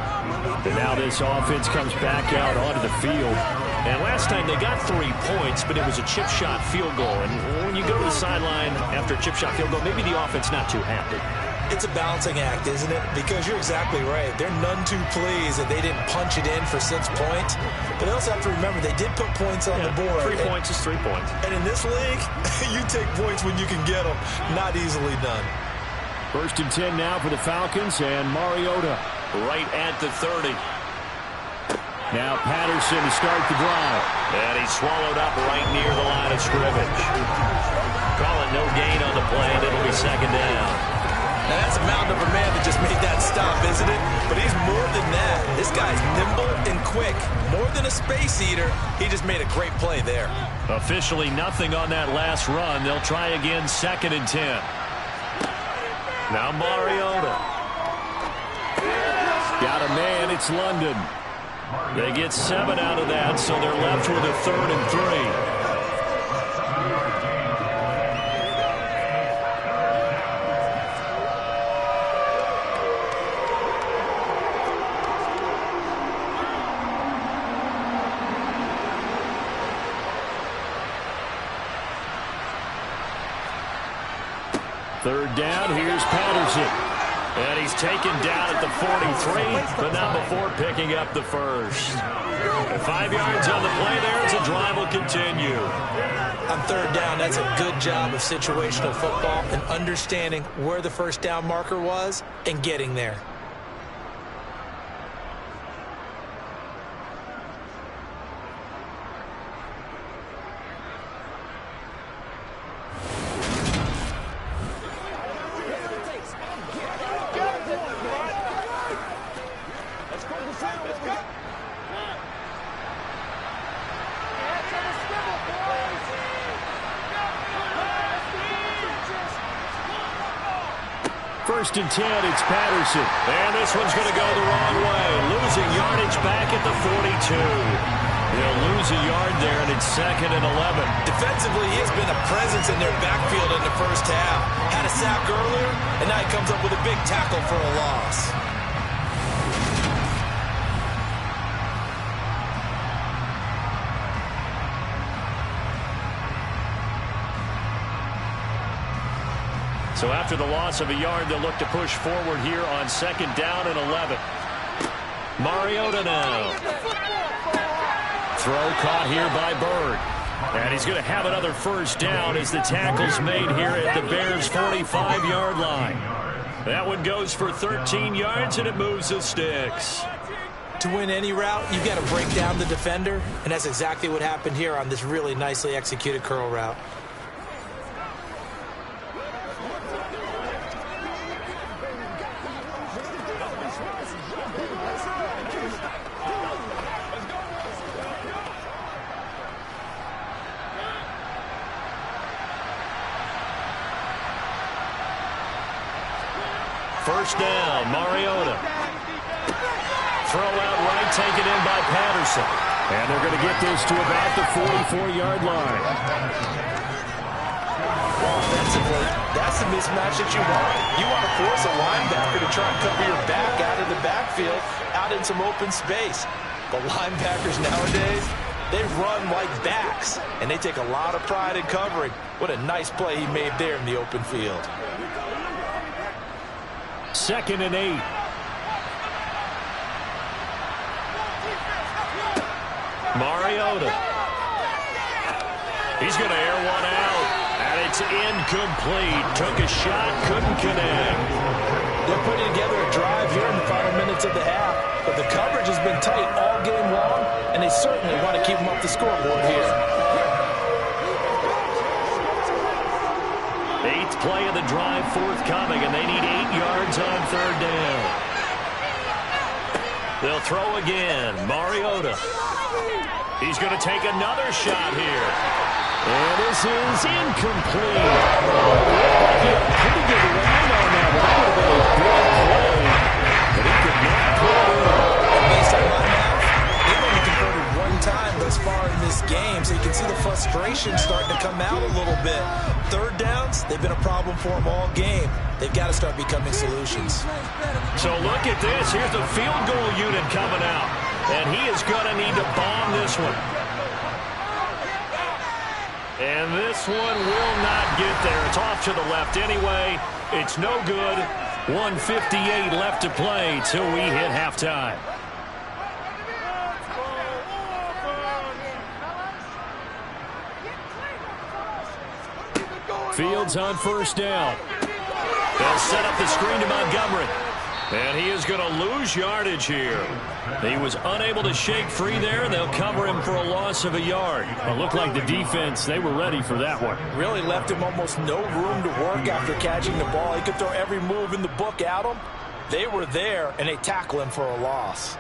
And now this offense comes back out onto the field. And last time they got 3 points, but it was a chip shot field goal. And when you go to the sideline after a chip shot field goal, maybe the offense not too happy. It's a balancing act, isn't it? Because you're exactly right. They're none too pleased that they didn't punch it in for 6 points. But they also have to remember they did put points on the board. 3 points is 3 points. And in this league, you take points when you can get them. Not easily done. First and 10 now for the Falcons, and Mariota Right at the 30. Now Patterson to start the drive. And he's swallowed up right near the line of scrimmage. Call it no gain on the play, and it'll be second down. Now, that's a mound of a man that just made that stop, isn't it? But he's more than that. This guy's nimble and quick. More than a space eater, he just made a great play there. Officially nothing on that last run. They'll try again, second and 10. Now Mariota. Got a man, it's London. They get 7 out of that, so they're left with a third and 3. Third down, here's Patterson. And he's taken down at the 43, but not before picking up the first. 5 yards on the play there as the drive will continue. On third down, that's a good job of situational football and understanding where the first down marker was and getting there. 1st and 10. It's Patterson. And this one's going to go the wrong way. Losing yardage back at the 42. They'll lose a yard there, and it's 2nd and 11. Defensively, he has been a presence in their backfield in the first half. Had a sack earlier, and now he comes up with a big tackle for a loss. So after the loss of a yard, they'll look to push forward here on 2nd down and 11. Mariota now. Throw caught here by Bird. And he's going to have another 1st down as the tackle's made here at the Bears' 45-yard line. That one goes for 13 yards, and it moves the sticks. To win any route, you've got to break down the defender, and that's exactly what happened here on this really nicely executed curl route. First down, Mariota. Throw out right, taken in by Patterson. And they're going to get this to about the 44-yard line. Offensively, that's the mismatch that you want. You want to force a linebacker to try and cover your back out of the backfield, out in some open space. The linebackers nowadays, they run like backs, and they take a lot of pride in covering. What a nice play he made there in the open field. 2nd and 8. Mariota. He's going to air one out, and it's incomplete. Took a shot, couldn't connect. They're putting together a drive here in the final minutes of the half, but the coverage has been tight all game long, and they certainly want to keep them off the scoreboard here. 8th play of the drive forthcoming, and they need 8 yards on 3rd down. They'll throw again. Mariota. He's going to take another shot here. And this is incomplete. Pretty good line on that. That would have been a big play, but he could not pull it in. Based on my math, they've only converted one time thus far in this game, so you can see the frustration starting to come out a little bit. 3rd downs, they've been a problem for them all game. They've got to start becoming solutions. So look at this. Here's the field goal unit coming out, and he is going to need to bomb this one. And this one will not get there. It's off to the left anyway. It's no good. 1:58 left to play till we hit halftime. Fields on 1st down. They'll set up the screen to Montgomery. And he is going to lose yardage here. He was unable to shake free there, and they'll cover him for a loss of a yard. It looked like the defense, they were ready for that one. Really left him almost no room to work after catching the ball. He could throw every move in the book at him. They were there, and they tackle him for a loss.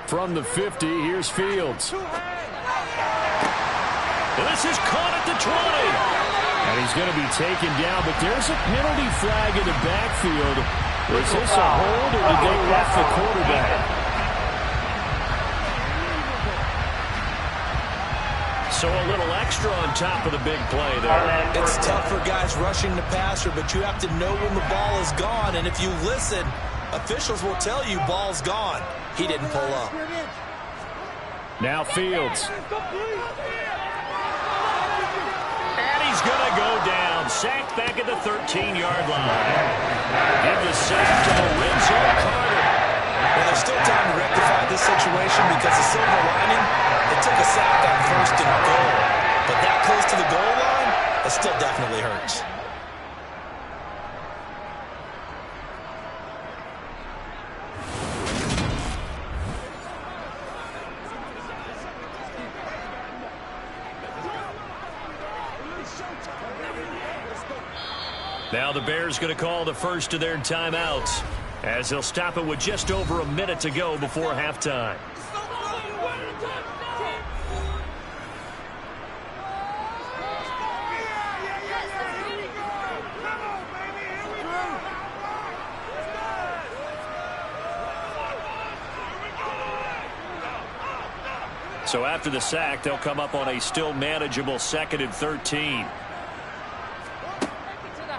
From the 50, here's Fields. And this is caught at the 20. And he's going to be taken down, but there's a penalty flag in the backfield. Was this a hold, or did they rough the quarterback? So a little extra on top of the big play there. It's tough for guys rushing the passer, but you have to know when the ball is gone. And if you listen, officials will tell you ball's gone. He didn't pull up. Now Fields. And he's going to go down. Sacked back at the 13-yard line. Give the sack to Lorenzo Carter. Well, there's still time to rectify this situation because the silver lining, it took a sack on 1st and goal. But that close to the goal line, it still definitely hurts. Now the Bears going to call the first of their timeouts as they'll stop it with just over a minute to go before halftime. So after the sack, they'll come up on a still manageable 2nd and 13.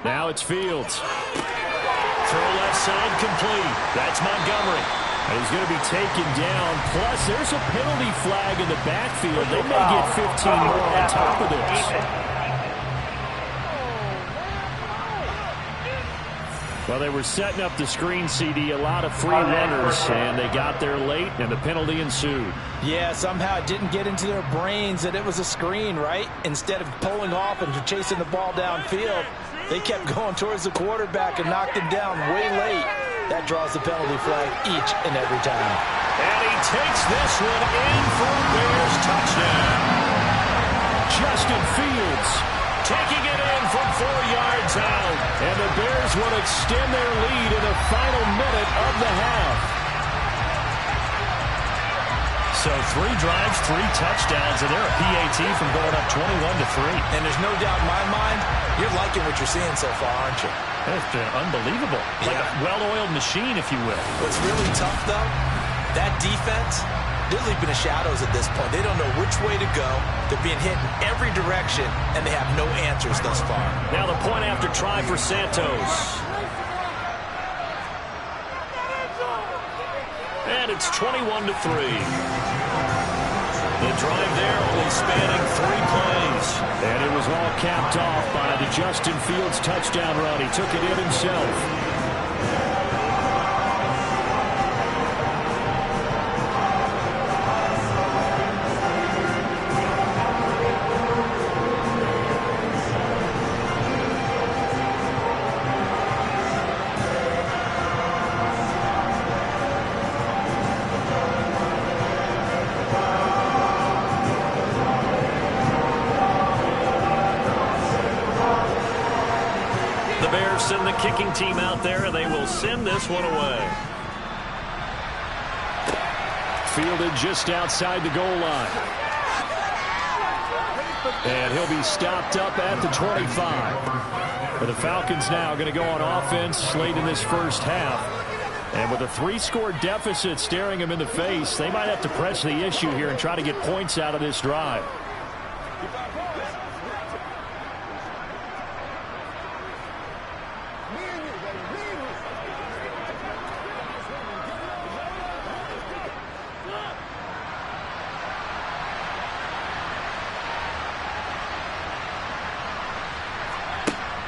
Now it's Fields. Throw left side complete. That's Montgomery. And he's going to be taken down. Plus, there's a penalty flag in the backfield. They may get 15 more on top of this. Well, they were setting up the screen, CD, a lot of free runners, and they got there late, and the penalty ensued. Yeah, somehow it didn't get into their brains that it was a screen, right? Instead of pulling off and chasing the ball downfield, they kept going towards the quarterback and knocked him down way late. That draws the penalty flag each and every time. And he takes this one in for a Bears touchdown. Justin Fields taking it in from 4 yards out. And the Bears will extend their lead in the final minute of the half. So 3 drives, 3 touchdowns, and they're a PAT from going up 21-3. And there's no doubt in my mind, you're liking what you're seeing so far, aren't you? It's been unbelievable. Yeah. Like a well-oiled machine, if you will. What's really tough, though, that defense, they're leaping the shadows at this point. They don't know which way to go. They're being hit in every direction, and they have no answers thus far. Now the point after try for Santos. And it's 21-3. The drive there only spanning 3 plays. And it was all capped off by the Justin Fields touchdown run. He took it in himself. Send the kicking team out there, and they will send this one away. Fielded just outside the goal line. And he'll be stopped up at the 25. For the Falcons now going to go on offense late in this first half. And with a 3-score deficit staring them in the face, they might have to press the issue here and try to get points out of this drive.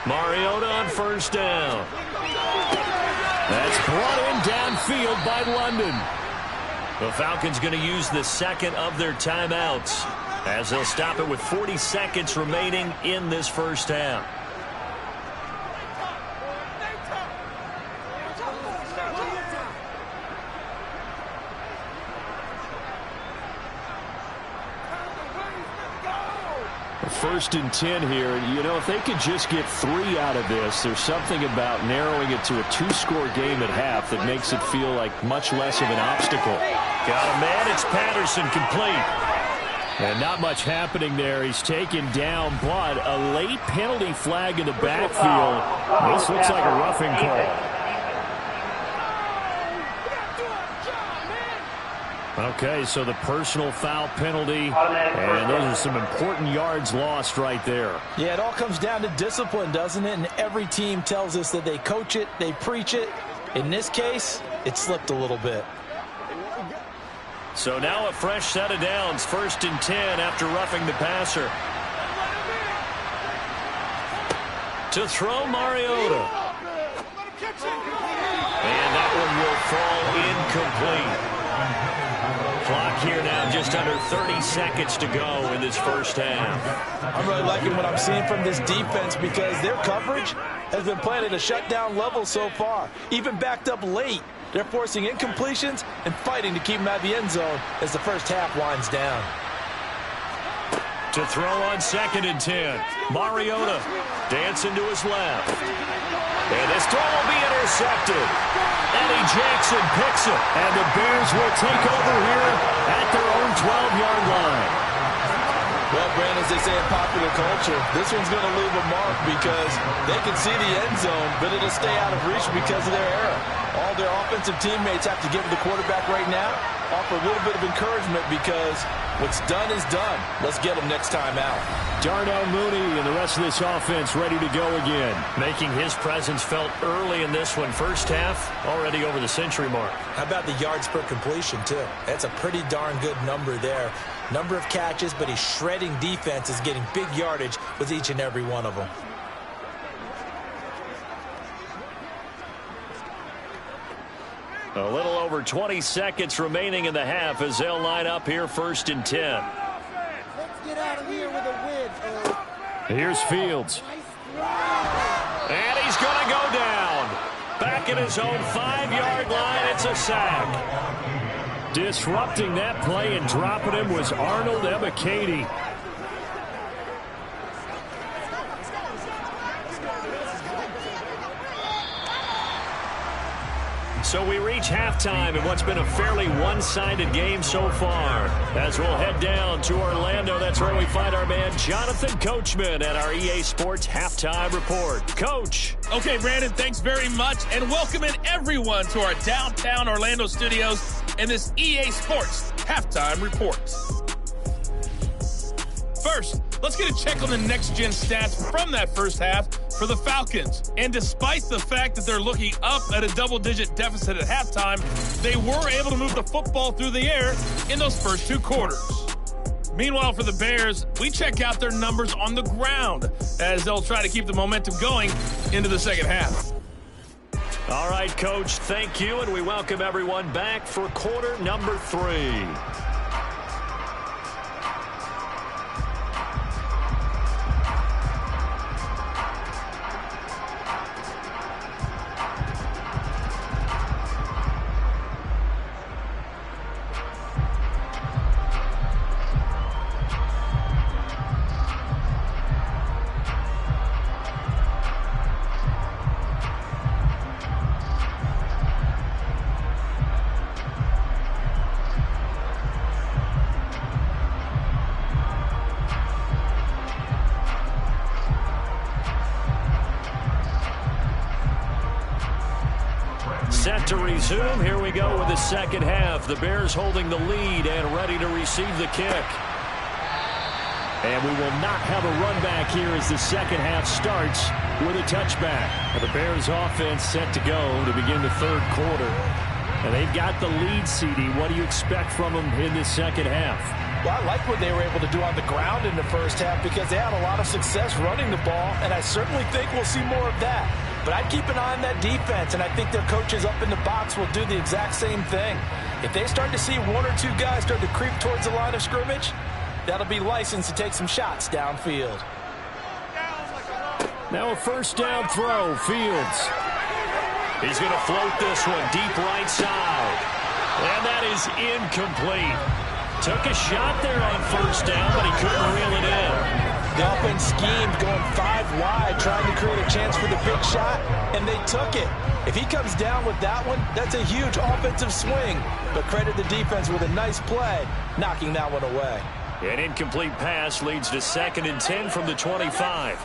Mariota on first down. That's brought in downfield by London. The Falcons going to use the 2nd of their timeouts as they'll stop it with 40 seconds remaining in this first half. First and 10 here. You know, if they could just get 3 out of this, there's something about narrowing it to a 2-score game at half that makes it feel like much less of an obstacle. Got a man. It's Patterson complete. And not much happening there. He's taken down, but a late penalty flag in the backfield. This looks like a roughing call. Okay, so the personal foul penalty, and those are some important yards lost right there. Yeah, it all comes down to discipline, doesn't it? And every team tells us that they coach it, they preach it. In this case, it slipped a little bit. So now a fresh set of downs, 1st and 10 after roughing the passer. To throw Mariota. And that one will fall incomplete. Clock here now, just under 30 seconds to go in this first half. I'm really liking what I'm seeing from this defense because their coverage has been playing at a shutdown level so far. Even backed up late, they're forcing incompletions and fighting to keep them out of the end zone as the first half winds down. To throw on 2nd and 10. Mariota dancing to his left. And this throw will be intercepted. Eddie Jackson picks it. And the Bears will take over here at their own 12-yard line. Well, Brandon, as they say in popular culture, this one's going to leave a mark because they can see the end zone, but it'll stay out of reach because of their error. All their offensive teammates have to give the quarterback right now, offer a little bit of encouragement because what's done is done. Let's get them next time out. Darnell Mooney and the rest of this offense ready to go again. Making his presence felt early in this one. First half, already over the century mark. How about the yards per completion, too? That's a pretty darn good number there. Number of catches, but he's shredding defenses, getting big yardage with each and every one of them. A little over 20 seconds remaining in the half as they'll line up here 1st and 10. Let's get out of here with a win. Here's Fields. And he's going to go down. Back at his own 5-yard line, it's a sack. Disrupting that play and dropping him was Arnold Ebiketie. So we reach halftime in what's been a fairly one-sided game so far. As we'll head down to Orlando, that's where we find our man Jonathan Coachman at our EA Sports Halftime Report. Coach. Okay, Brandon, thanks very much, and welcoming everyone to our downtown Orlando studios and this EA Sports Halftime Report. First, let's get a check on the next-gen stats from that first half for the Falcons. And despite the fact that they're looking up at a double-digit deficit at halftime, they were able to move the football through the air in those first 2 quarters. Meanwhile, for the Bears, we check out their numbers on the ground as they'll try to keep the momentum going into the second half. All right, Coach, thank you, and we welcome everyone back for quarter number 3. Set to resume. Here we go with the second half. The Bears holding the lead and ready to receive the kick. And we will not have a run back here as the second half starts with a touchback. The Bears offense set to go to begin the third quarter. And they've got the lead, CD. What do you expect from them in this second half? Well, I like what they were able to do on the ground in the first half because they had a lot of success running the ball, and I certainly think we'll see more of that. But I'd keep an eye on that defense, and I think their coaches up in the box will do the exact same thing. If they start to see 1 or 2 guys start to creep towards the line of scrimmage, that'll be licensed to take some shots downfield. Now a first down throw, Fields. He's going to float this one deep right side. And that is incomplete. Took a shot there on first down, but he couldn't reel it in. The offense schemed going 5 wide, trying to create a chance for the big shot, and they took it. If he comes down with that one, that's a huge offensive swing. But credit the defense with a nice play, knocking that one away. An incomplete pass leads to 2nd and 10 from the 25.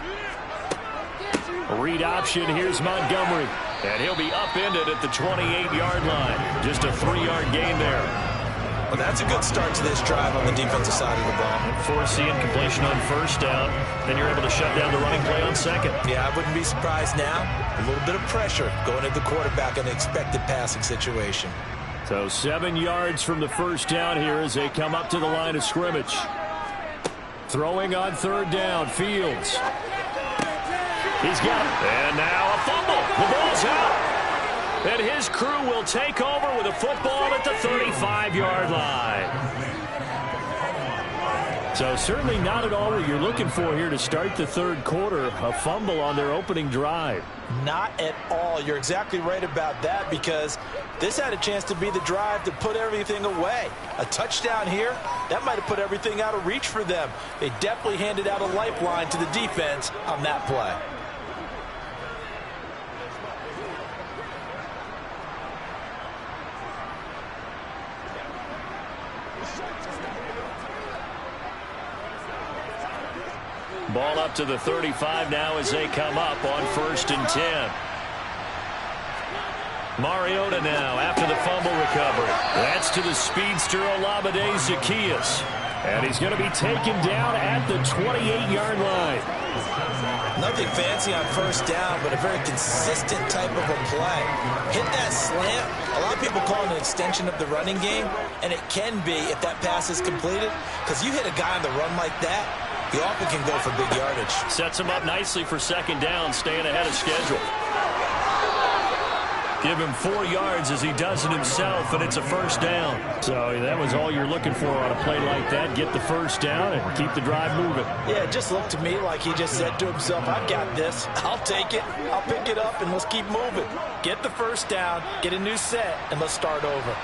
Read option, here's Montgomery. And he'll be upended at the 28-yard line. Just a 3-yard gain there. Well, that's a good start to this drive on the defensive side of the ball. Force the incompletion on first down. Then you're able to shut down the running play on second. Yeah, I wouldn't be surprised now. A little bit of pressure going at the quarterback in the expected passing situation. So 7 yards from the first down here as they come up to the line of scrimmage. Throwing on third down, Fields. He's got it. And now a fumble. The ball's out. And his crew will take over with a football at the 35-yard line. So certainly not at all what you're looking for here to start the third quarter. A fumble on their opening drive. Not at all. You're exactly right about that because This had a chance to be the drive to put everything away. A touchdown here, that might have put everything out of reach for them. They definitely handed out a lifeline to the defense on that play. Ball up to the 35 now as they come up on 1st and 10. Mariota now after the fumble recovery. That's to the speedster Olamide Zaccheaus. And he's going to be taken down at the 28-yard line. Nothing fancy on 1st down, but a very consistent type of a play. Hit that slant. A lot of people call it an extension of the running game, and it can be if that pass is completed, because you hit a guy on the run like that, he often can go for big yardage. Sets him up nicely for 2nd down, staying ahead of schedule. Give him 4 yards as he does it himself, and it's a 1st down. So that was all you're looking for on a play like that. Get the 1st down and keep the drive moving. Yeah, it just looked to me like he just said to himself, I've got this. I'll take it. I'll pick it up, and let's keep moving. Get the 1st down, get a new set, and let's start over.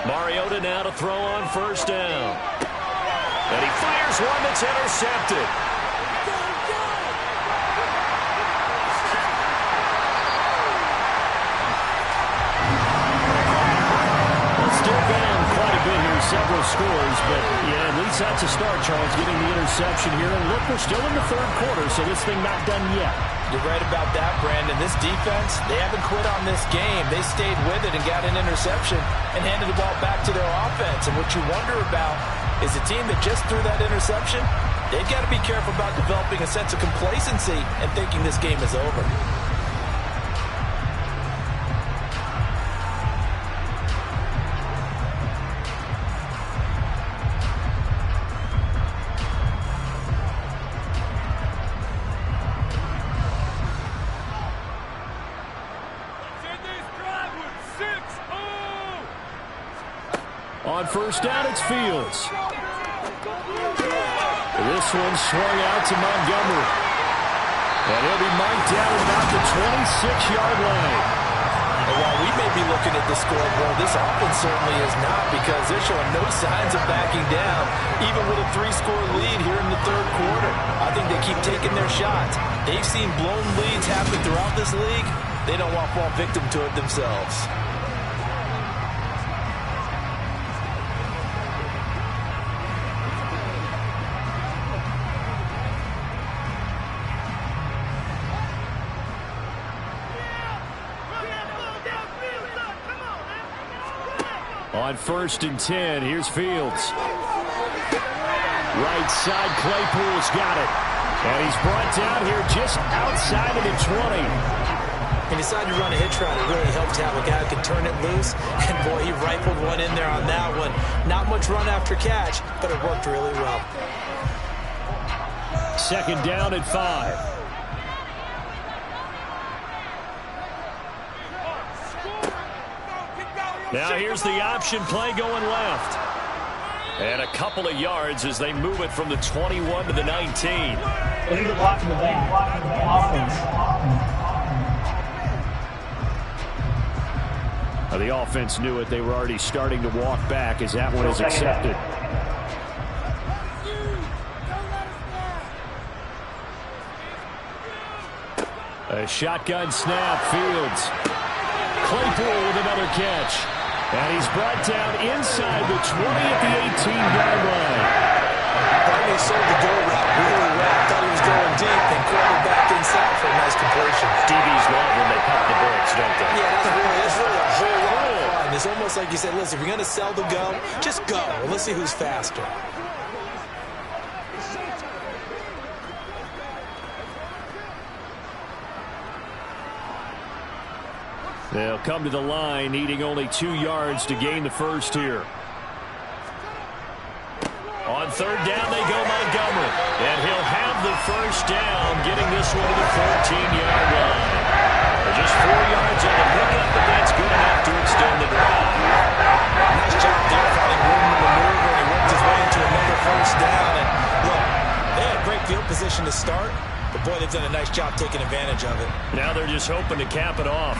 Mariota now to throw on 1st down. And he fires one that's intercepted. Several scores, but yeah, at least that's a start, Charles, getting the interception here. And look, we're still in the 3rd quarter, so this thing not done yet. You're right about that, Brandon. This defense, they haven't quit on this game. They stayed with it and got an interception and handed the ball back to their offense. And what you wonder about is a team that just threw that interception, they've got to be careful about developing a sense of complacency and thinking this game is over. On 1st down, it's Fields. This one swung out to Montgomery. And he'll be marked down at about the 26-yard line. And while we may be looking at the scoreboard, this offense certainly is not, because they're showing no signs of backing down, even with a 3-score lead here in the 3rd quarter. I think they keep taking their shots. They've seen blown leads happen throughout this league. They don't want to fall victim to it themselves. On 1st and 10, here's Fields. Right side, Claypool's got it. And he's brought down here just outside of the 20. He decided to run a hitch route. It really helped to have a guy who could turn it loose. And boy, he rifled one in there on that one. Not much run after catch, but it worked really well. 2nd down at 5. Now here's the option play going left. And a couple of yards as they move it from the 21 to the 19. The offense knew it. They were already starting to walk back as that one is accepted. A shotgun snap, Fields. Claypool with another catch. And he's brought down inside the 20 at the 18-yard line. He sold the go route really well. Thought he was going deep and quartered back inside for a nice completion. DBs love when they pump the brakes, don't they? Yeah, that's really a whole lot of fun. It's almost like you said, listen, if you're going to sell the go, just go. And let's see who's faster. They'll come to the line, needing only 2 yards to gain the first here. On 3rd down, they go Montgomery. And he'll have the first down, getting this one to the 14-yard line. Just 4 yards on the pickup, but that's good enough to extend the drive. Nice job there, finding room to maneuver, and he worked his way into another first down. And look, they had great field position to start, but boy, they've done a nice job taking advantage of it. Now they're just hoping to cap it off.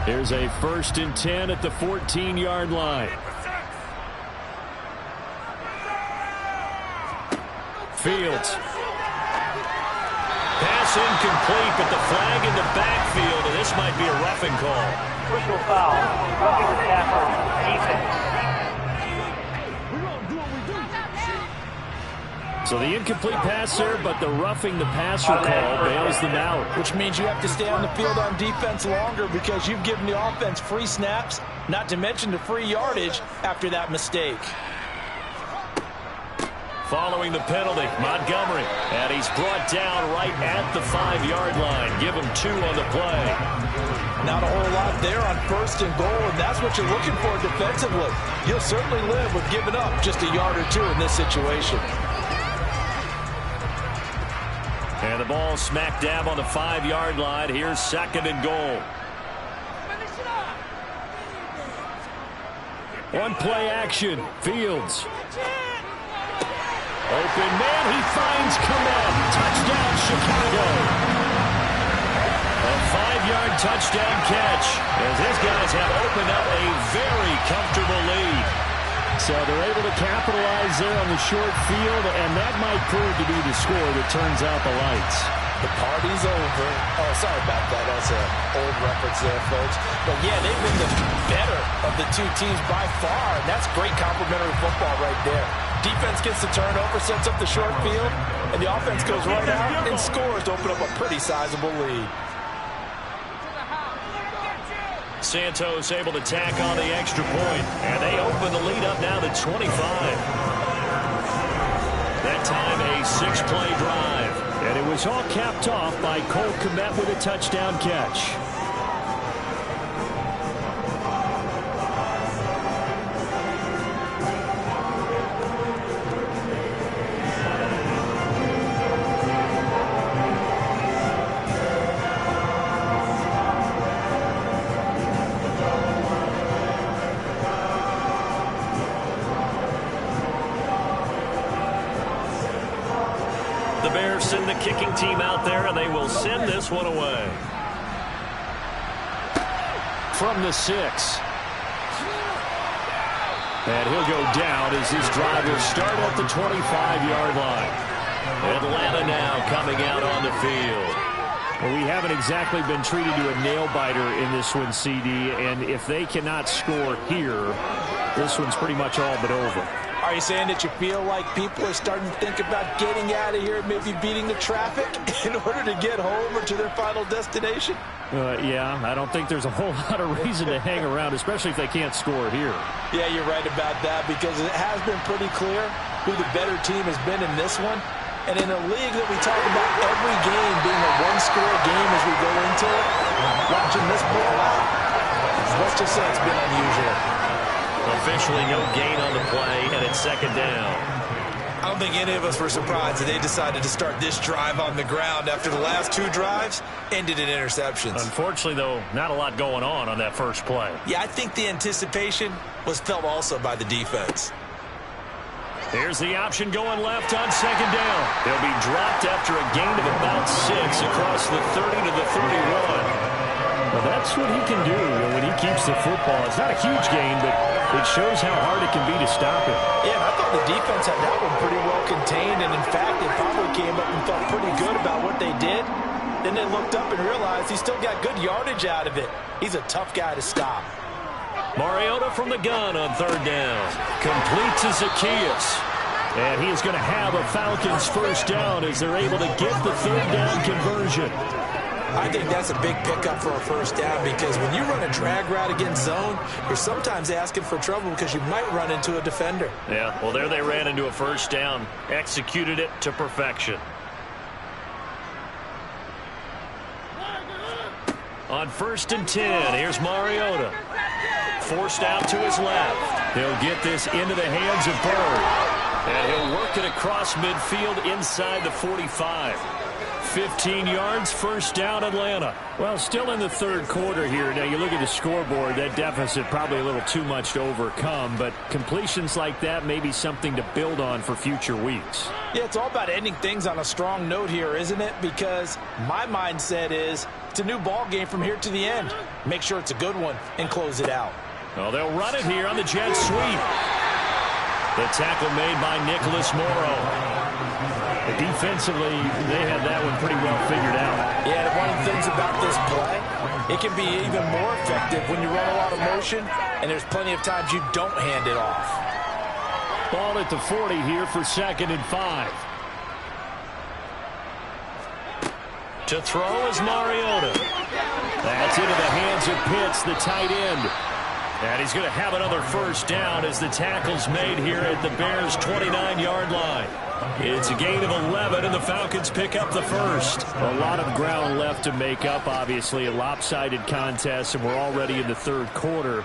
Here's a 1st and 10 at the 14-yard line. Fields. Pass incomplete, but the flag in the backfield, and this might be a roughing call. Personal foul. Roughing the tackle. Defense. So the incomplete pass there, but the roughing the passer call bails them out. Which means you have to stay on the field on defense longer because you've given the offense free snaps, not to mention the free yardage after that mistake. Following the penalty, Montgomery. And he's brought down right at the 5-yard line. Give him 2 on the play. Not a whole lot there on 1st and goal, and that's what you're looking for defensively. You'll certainly live with giving up just a yard or 2 in this situation. And the ball smack dab on the 5-yard line. Here's 2nd and goal. One play action. Fields. Open man. He finds Komet. Touchdown, Chicago. A 5-yard touchdown catch as his guys have opened up a very comfortable lead. So they're able to capitalize there on the short field, and that might prove to be the score that turns out the lights. The party's over. Oh, sorry about that. That's an old reference there, folks. But, yeah, they've been the better of the 2 teams by far, and that's great complimentary football right there. Defense gets the turnover, sets up the short field, and the offense goes right out and scores to open up a pretty sizable lead. Santos able to tack on the extra point, and they open the lead up now to 25. That time a 6-play drive, and it was all capped off by Cole Kmet with a touchdown catch. The Bears send the kicking team out there, and they will send this one away. From the 6. And he'll go down as this drive will start at the 25-yard line. Atlanta now coming out on the field. Well, we haven't exactly been treated to a nail-biter in this one, CD, and if they cannot score here, this one's pretty much all but over. Are you saying that you feel like people are starting to think about getting out of here, maybe beating the traffic in order to get home or to their final destination? Yeah, I don't think there's a whole lot of reason to hang around, especially if they can't score here. Yeah, you're right about that because it has been pretty clear who the better team has been in this one. And in a league that we talk about every game being a one-score game as we go into it, watching this blowout, let's just say it's been unusual. Officially no gain on the play, and it's 2nd down. I don't think any of us were surprised that they decided to start this drive on the ground after the last 2 drives ended in interceptions. Unfortunately, though, not a lot going on that first play. Yeah, I think the anticipation was felt also by the defense. Here's the option going left on 2nd down. He'll be dropped after a gain of about 6 across the 30 to the 31. Well, that's what he can do when he keeps the football. It's not a huge gain, but it shows how hard it can be to stop him. Yeah, and I thought the defense had that one pretty well contained, and in fact, they probably came up and felt pretty good about what they did. Then they looked up and realized he still got good yardage out of it. He's a tough guy to stop. Mariota from the gun on 3rd down. Complete to Zacchaeus. And he is going to have a Falcons 1st down as they're able to get the 3rd down conversion. I think that's a big pickup for a 1st down because when you run a drag route against zone, you're sometimes asking for trouble because you might run into a defender. Yeah, well, there they ran into a 1st down, executed it to perfection. On 1st and 10, here's Mariota. Forced out to his left. He'll get this into the hands of Bird. And he'll work it across midfield inside the 45. 15 yards, first down, Atlanta. Well, still in the third quarter here. Now, you look at the scoreboard, that deficit probably a little too much to overcome, but completions like that may be something to build on for future weeks. Yeah, it's all about ending things on a strong note here, isn't it? Because my mindset is it's a new ball game from here to the end. Make sure it's a good one and close it out. Well, they'll run it here on the jet sweep. The tackle made by Nicholas Morrow. Defensively, they had that one pretty well figured out. Yeah, and one of the things about this play, it can be even more effective when you run a lot of motion, and there's plenty of times you don't hand it off. Ball at the 40 here for 2nd and 5. To throw is Mariota. That's into the hands of Pitts, the tight end. And he's going to have another first down as the tackle's made here at the Bears' 29-yard line. It's a gain of 11, and the Falcons pick up the first. A lot of ground left to make up, obviously. A lopsided contest, and we're already in the third quarter.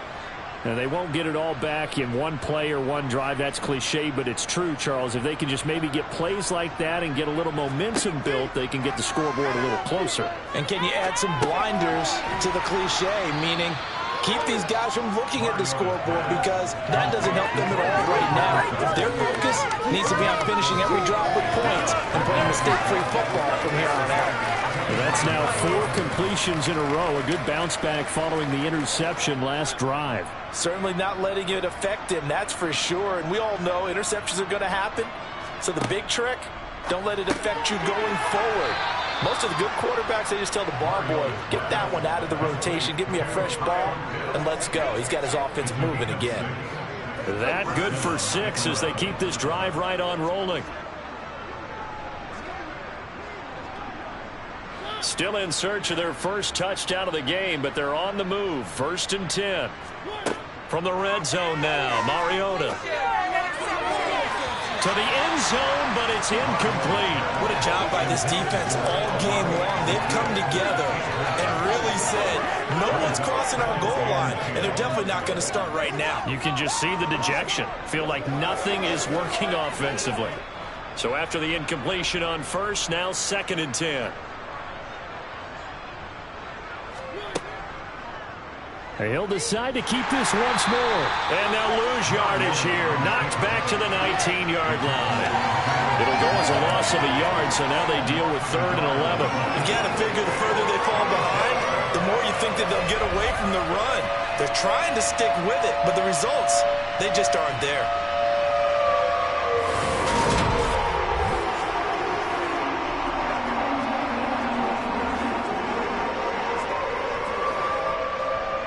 And they won't get it all back in one play or one drive. That's cliche, but it's true, Charles. If they can just maybe get plays like that and get a little momentum built, they can get the scoreboard a little closer. And can you add some blinders to the cliche, meaning keep these guys from looking at the scoreboard, because that doesn't help them at all right now. Their focus needs to be on finishing every drive with points and playing mistake-free football from here on out. Well, that's now 4 completions in a row. A good bounce back following the interception last drive. Certainly not letting it affect him, that's for sure. And we all know interceptions are going to happen. So the big trick, don't let it affect you going forward. Most of the good quarterbacks, they just tell the bar boy, get that one out of the rotation, give me a fresh ball, and let's go. He's got his offense moving again. That good for 6 as they keep this drive right on rolling. Still in search of their first touchdown of the game, but they're on the move. 1st and 10. From the red zone now, Mariota. To the end zone, but it's incomplete. What a job by this defense all game long. They've come together and really said, no one's crossing our goal line, and they're definitely not going to start right now. You can just see the dejection. Feel like nothing is working offensively. So after the incompletion on 1st, now 2nd and 10. He'll decide to keep this once more. And they'll lose yardage here. Knocked back to the 19-yard line. It'll go as a loss of a yard, so now they deal with 3rd and 11. You got to figure the further they fall behind, the more you think that they'll get away from the run. They're trying to stick with it, but the results, they just aren't there.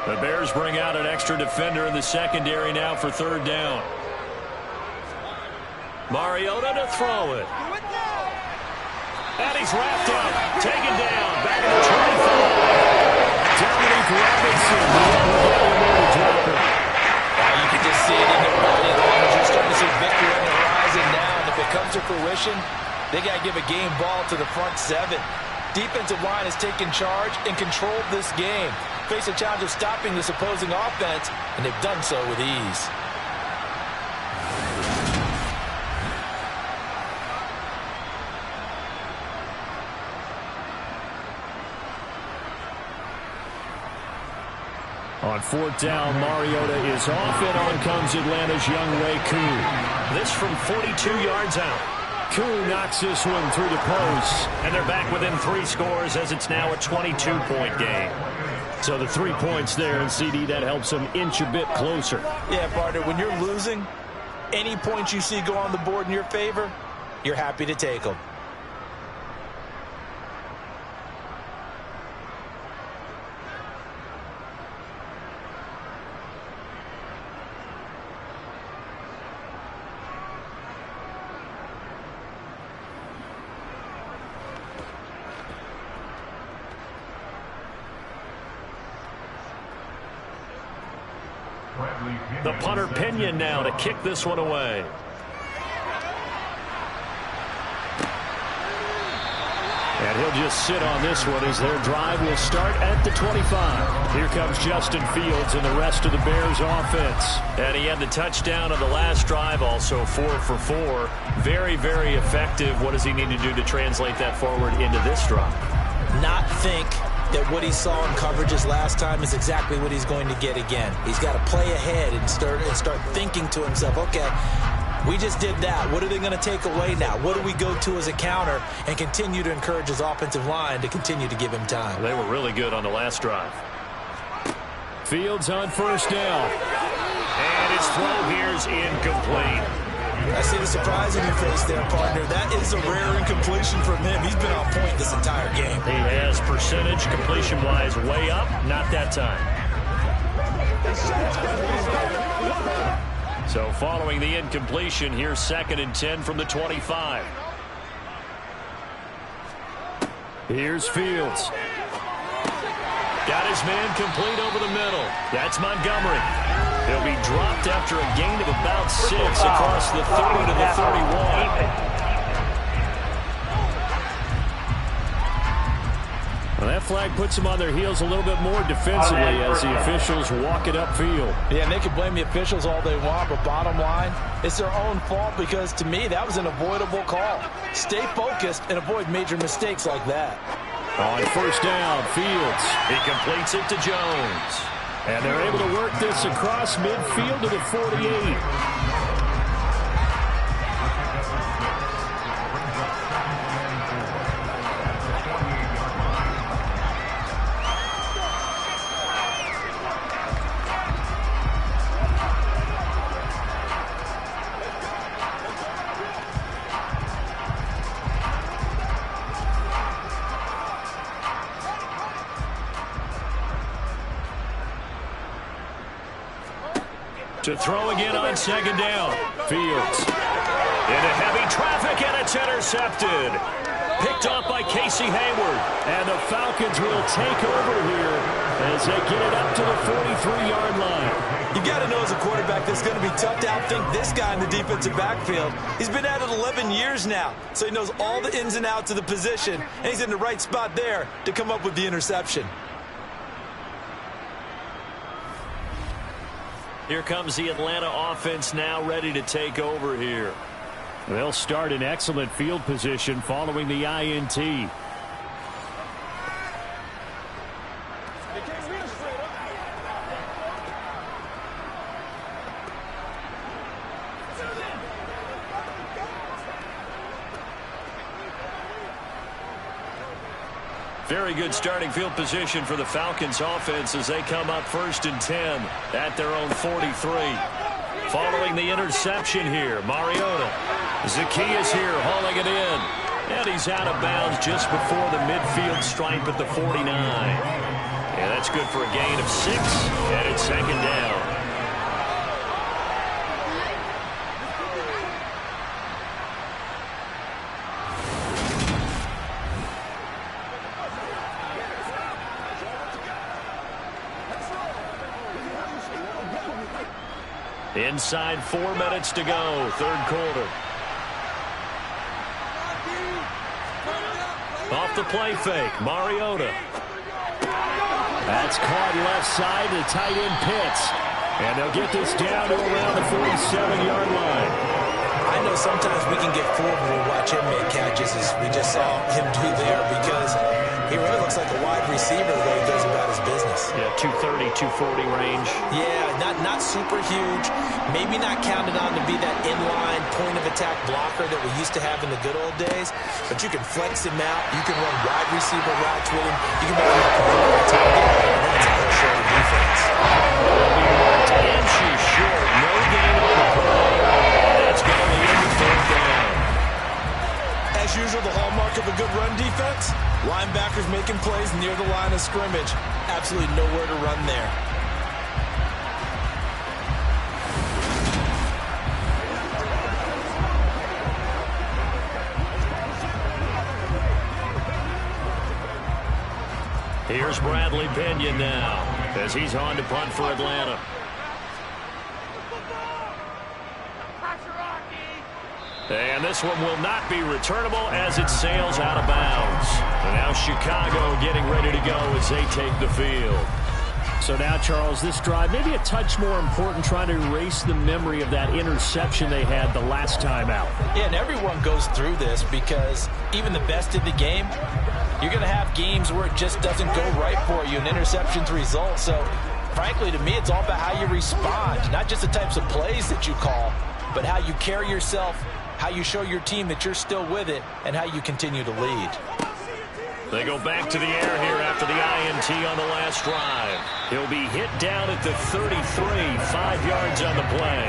The Bears bring out an extra defender in the secondary now for 3rd down. Mariota to throw it. And he's wrapped up, taken down, back at the 25. Dominic Robinson. You can just see it in their body language. You're starting to see victory on the horizon now, and if it comes to fruition, they got to give a game ball to the front 7. Defensive line has taken charge and controlled this game. Face a challenge of stopping this opposing offense, and they've done so with ease. On 4th down, Mariota is off, and on comes Atlanta's Younghoe Koo. This from 42 yards out. Koo knocks this one through the post. And they're back within 3 scores as it's now a 22-point game. So the 3 points there, and CD, that helps them inch a bit closer. Yeah, partner, when you're losing, any points you see go on the board in your favor, you're happy to take them. The punter Pinion now to kick this one away. And And he'll just sit on this one as their drive will start at the 25. Here comes Justin Fields and the rest of the Bears offense. And he had the touchdown on the last drive, also 4 for 4. Very, very effective. What does he need to do to translate that forward into this drive? Not think that what he saw in coverages last time is exactly what he's going to get again. He's got to play ahead and start thinking to himself, okay, we just did that. What are they going to take away now? What do we go to as a counter? And continue to encourage his offensive line to continue to give him time. They were really good on the last drive. Fields on first down. And his throw here is incomplete. I see the surprise in your face there, partner. That is a rare incompletion from him. He's been on point this entire game. He has percentage completion-wise way up. Not that time. So following the incompletion, here's 2nd and 10 from the 25. Here's Fields. Got his man complete over the middle. That's Montgomery. He'll be dropped after a gain of about 6 across the 30 to the 31. Well, that flag puts them on their heels a little bit more defensively as the officials walk it upfield. Yeah, and they can blame the officials all they want, but bottom line, it's their own fault because, to me, that was an avoidable call. Stay focused and avoid major mistakes like that. On first down, Fields. He completes it to Jones. And they're able to work this across midfield to the 48. To throw again on 2nd down. Fields. Into heavy traffic, and it's intercepted. Picked off by Casey Hayward. And the Falcons will take over here as they get it up to the 43-yard line. You got to know as a quarterback that's going to be tough to outthink this guy in the defensive backfield. He's been at it 11 years now, so he knows all the ins and outs of the position, and he's in the right spot there to come up with the interception. Here comes the Atlanta offense now ready to take over here. They'll start in excellent field position following the INT. Very good starting field position for the Falcons offense as they come up 1st and 10 at their own 43. Following the interception here, Mariota. Zacchaeus here hauling it in. And he's out of bounds just before the midfield stripe at the 49. And that's good for a gain of 6, and it's 2nd down. Inside 4 minutes to go, 3rd quarter. Off the play fake, Mariota. That's caught left side, the tight end Pitts. And they'll get this down to around the 47-yard line. I know sometimes we can get fooled when we watch him make catches, as we just saw him do there, because he really looks like a wide receiver the way he goes about his business. Yeah, 230, 240 range. Yeah, not super huge. Maybe not counted on to be that inline point-of-attack blocker that we used to have in the good old days. But you can flex him out. You can run wide receiver routes with him. You can make him a target. And that's how he'll show the defense. Inches short. No gain on the play. That's going to lead to 3rd down. As usual, the hallmark of a good run defense, linebackers making plays near the line of scrimmage. Absolutely nowhere to run there. Here's Bradley Pinion now as he's on to punt for Atlanta. And this one will not be returnable as it sails out of bounds. And now Chicago getting ready to go as they take the field. So now, Charles, this drive maybe a touch more important, trying to erase the memory of that interception they had the last time out. Yeah, and everyone goes through this because even the best in the game, you're going to have games where it just doesn't go right for you, and interceptions result. So, frankly, to me, it's all about how you respond, not just the types of plays that you call, but how you carry yourself, how you show your team that you're still with it, and how you continue to lead. They go back to the air here after the INT on the last drive. He'll be hit down at the 33, 5 yards on the play.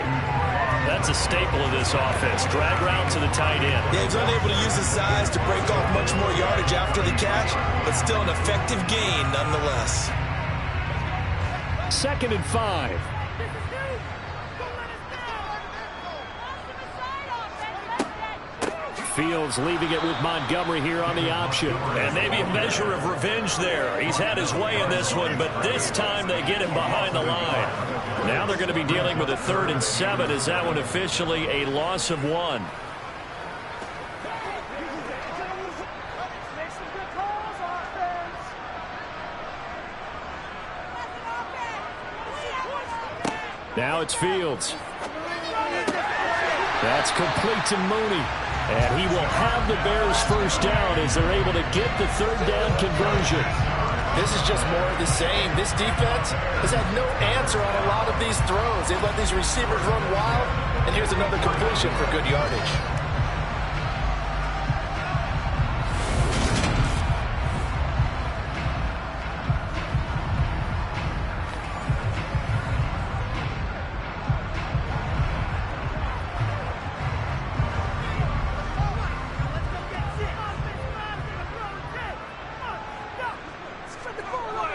That's a staple of this offense. Drag route to the tight end. Yeah, he's unable to use his size to break off much more yardage after the catch, but still an effective gain nonetheless. 2nd and 5. Fields leaving it with Montgomery here on the option. And maybe a measure of revenge there. He's had his way in this one, but this time they get him behind the line. Now they're going to be dealing with a 3rd and 7. Is that one officially a loss of 1? Now it's Fields. That's complete to Mooney. And he will have the Bears first down as they're able to get the 3rd down conversion. This is just more of the same. This defense has had no answer on a lot of these throws. They let these receivers run wild, and here's another completion for good yardage.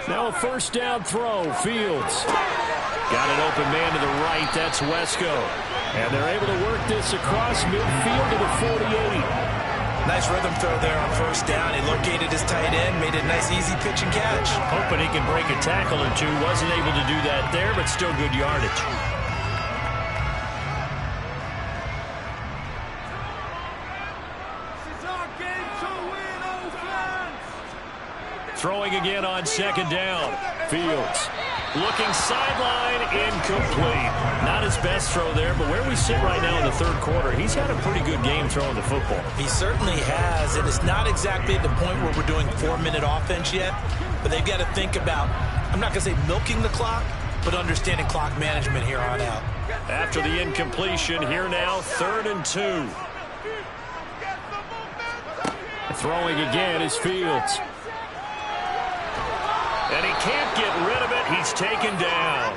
Now a 1st down throw. Fields got an open man to the right. That's Wesco. And they're able to work this across midfield to the 48. Nice rhythm throw there on 1st down. He located his tight end, made a nice easy pitch and catch. Hoping he can break a tackle or two. Wasn't able to do that there, but still good yardage. Throwing again on 2nd down. Fields looking sideline, incomplete. Not his best throw there, but where we sit right now in the 3rd quarter, he's had a pretty good game throwing the football. He certainly has, and it's not exactly at the point where we're doing 4-minute offense yet, but they've got to think about, I'm not going to say milking the clock, but understanding clock management here on out. After the incompletion, here now, 3rd and 2. Throwing again is Fields. And he can't get rid of it. He's taken down.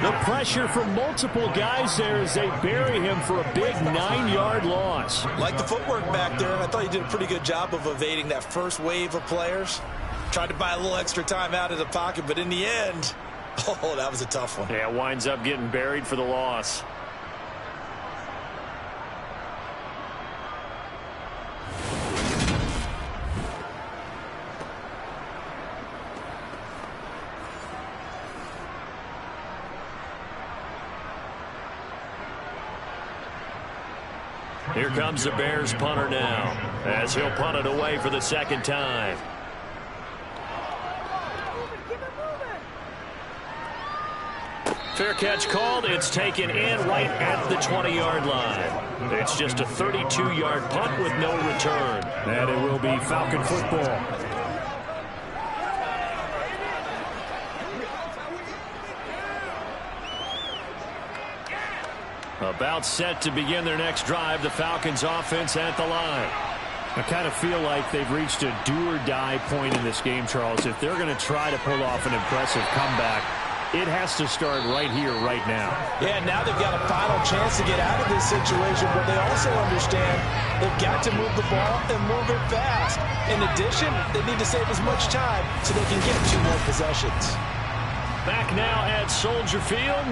The pressure from multiple guys there as they bury him for a big 9-yard loss. Like the footwork back there, and I thought he did a pretty good job of evading that first wave of players. Tried to buy a little extra time out of the pocket, but in the end, oh, that was a tough one. Yeah, winds up getting buried for the loss. Here comes the Bears punter now, as he'll punt it away for the 2nd time. Fair catch called. It's taken in right at the 20-yard line. It's just a 32-yard punt with no return. And it will be Falcon football. About set to begin their next drive. The Falcons offense at the line. I kind of feel like they've reached a do-or-die point in this game, Charles. If they're going to try to pull off an impressive comeback, it has to start right here, right now. Yeah, now they've got a final chance to get out of this situation, but they also understand they've got to move the ball and move it fast. In addition, they need to save as much time so they can get 2 more possessions. Back now at Soldier Field.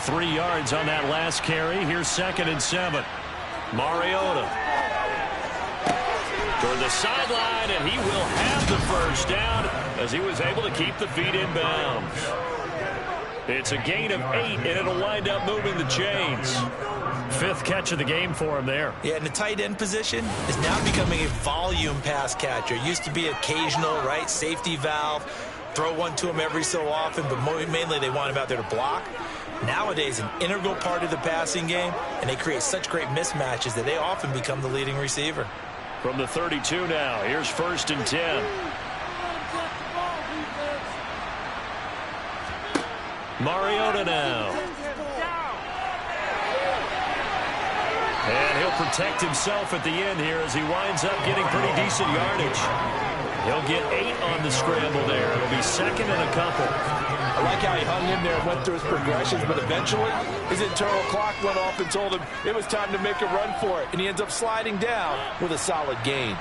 3 yards on that last carry. Here's 2nd and 7. Mariota toward the sideline, and he will have the first down as he was able to keep the feet in bounds. It's a gain of 8, and it'll wind up moving the chains. fifth catch of the game for him there. Yeah, and the tight end position is now becoming a volume pass catcher. Used to be occasional, right, safety valve, throw one to him every so often, but mainly they want him out there to block. Nowadays, an integral part of the passing game, and they create such great mismatches that they often become the leading receiver. From the 32 now, here's 1st and 10. Mariota now. And he'll protect himself at the end here as he winds up getting pretty decent yardage. He'll get 8 on the scramble there. It'll be 2nd and a couple. I like how he hung in there and went through his progressions, but eventually his internal clock went off and told him it was time to make a run for it, and he ends up sliding down with a solid gain.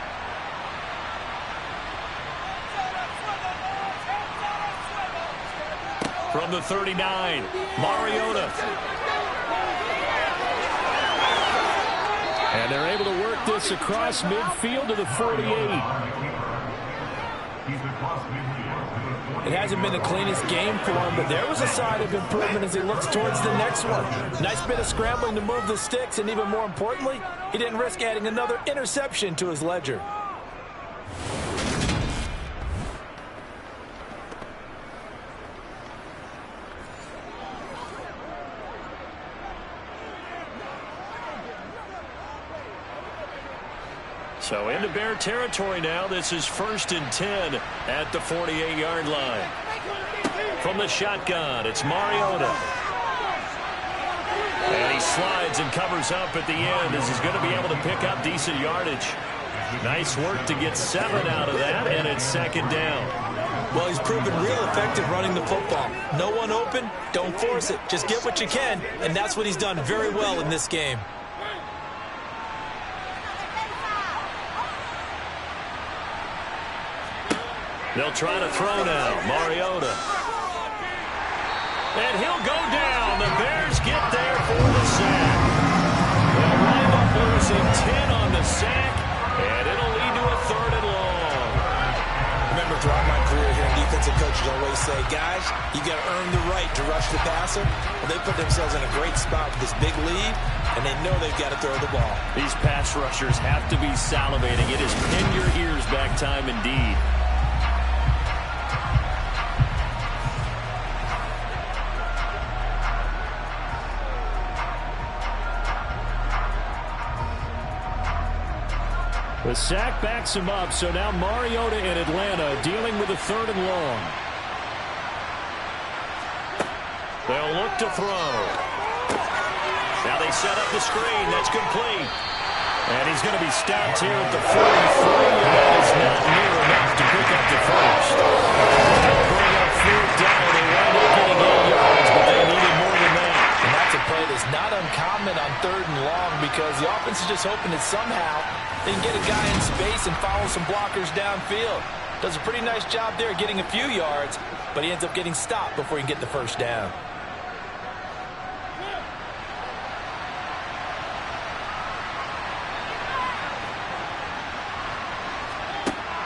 From the 39, Mariota. And they're able to work this across midfield to the 48. It hasn't been the cleanest game for him, but there was a sign of improvement as he looks towards the next one. Nice bit of scrambling to move the sticks, and even more importantly, he didn't risk adding another interception to his ledger. So into Bear territory now. This is 1st and 10 at the 48-yard line. From the shotgun, it's Mariota. And he slides and covers up at the end as he's going to be able to pick up decent yardage. Nice work to get 7 out of that, and it's 2nd down. Well, he's proven real effective running the football. No one open, don't force it. Just get what you can, and that's what he's done very well in this game. They'll try to throw now. Mariota. And he'll go down. The Bears get there for the sack. They'll wind up losing 10 on the sack, and it'll lead to a 3rd and long. Remember, throughout my career here, defensive coaches always say, guys, you got to earn the right to rush the passer. Well, they put themselves in a great spot with this big lead, and they know they've got to throw the ball. These pass rushers have to be salivating. It is pin your ears back time indeed. The sack backs him up, so now Mariota in Atlanta dealing with a 3rd and long. They'll look to throw. Now they set up the screen. That's complete. And he's going to be stopped here at the 43, and that is not near enough to pick up the first. They'll bring up 4th down. They wind up getting 8 yards, but they needed more than that. And that's a play that's not uncommon on 3rd and long because the offense is just hoping that somehow they can get a guy in space and follow some blockers downfield. Does a pretty nice job there getting a few yards, but he ends up getting stopped before he can get the first down.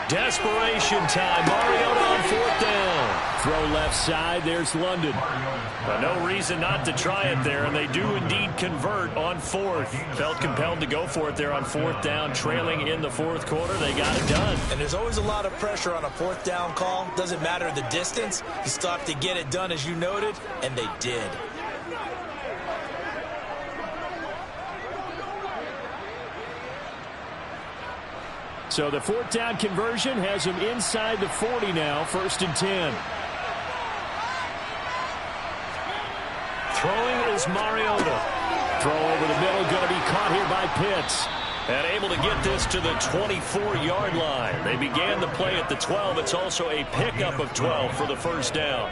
Desperation time. Mariota on 4th down. Throw left side. There's London. But no reason not to try it there, and they do indeed convert on 4th. Felt compelled to go for it there on 4th down, trailing in the 4th quarter. They got it done. And there's always a lot of pressure on a 4th down call. Doesn't matter the distance. You still have to get it done, as you noted, and they did. So the 4th down conversion has him inside the 40 now, 1st and 10. Throwing is Mariota. Throw over the middle, going to be caught here by Pitts. And able to get this to the 24-yard line. They began the play at the 12. It's also a pickup of 12 for the first down.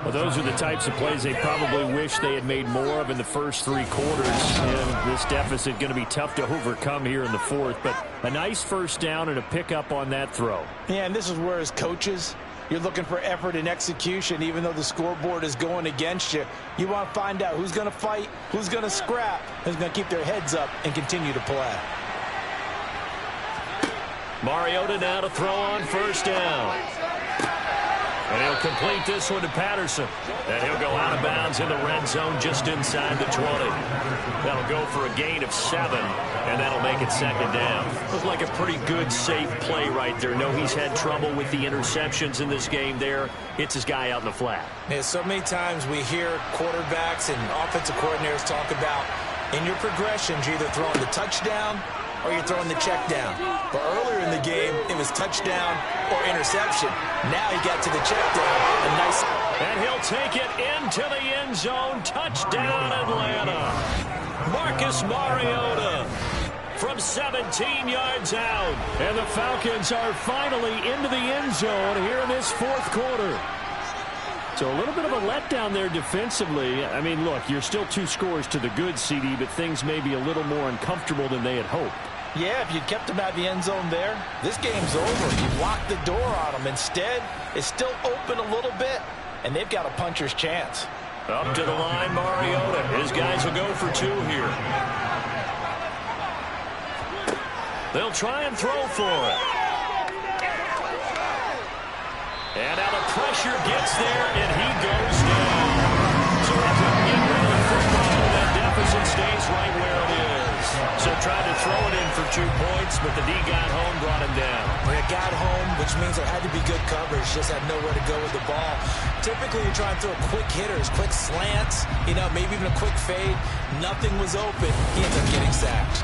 Well, those are the types of plays they probably wish they had made more of in the first 3 quarters. And this deficit going to be tough to overcome here in the 4th. But a nice first down and a pickup on that throw. Yeah, and this is where as coaches, you're looking for effort and execution, even though the scoreboard is going against you. You want to find out who's going to fight, who's going to scrap, who's going to keep their heads up and continue to play. Mariota now to throw on first down. And he'll complete this one to Patterson. And he'll go out of bounds in the red zone just inside the 20. That'll go for a gain of 7, and that'll make it second down. Looked like a pretty good, safe play right there. No, he's had trouble with the interceptions in this game there. Hits his guy out in the flat. Yeah, so many times we hear quarterbacks and offensive coordinators talk about in your progressions, you're either throwing the touchdown or you're throwing the check down. But earlier in the game, it was touchdown or interception. Now he got to the check down. A nice... And he'll take it into the end zone. Touchdown, Atlanta. Marcus Mariota from 17 yards out. And the Falcons are finally into the end zone here in this fourth quarter. So a little bit of a letdown there defensively. I mean, look, you're still 2 scores to the good, CD, but things may be a little more uncomfortable than they had hoped. Yeah, if you kept them out of the end zone there, this game's over. You locked the door on them. Instead, it's still open a little bit, and they've got a puncher's chance. Up to the line, Mariota. His guys will go for 2 here. They'll try and throw for it. And now the pressure gets there, and he goes down. So they couldn't get rid of the football, and that deficit stays right where it is. So tried to throw it in for 2 points, but the D got home, brought him down. Well, it got home, which means there had to be good coverage. Just had nowhere to go with the ball. Typically, you try and throw quick hitters, quick slants, maybe even a quick fade. Nothing was open. He ends up getting sacked.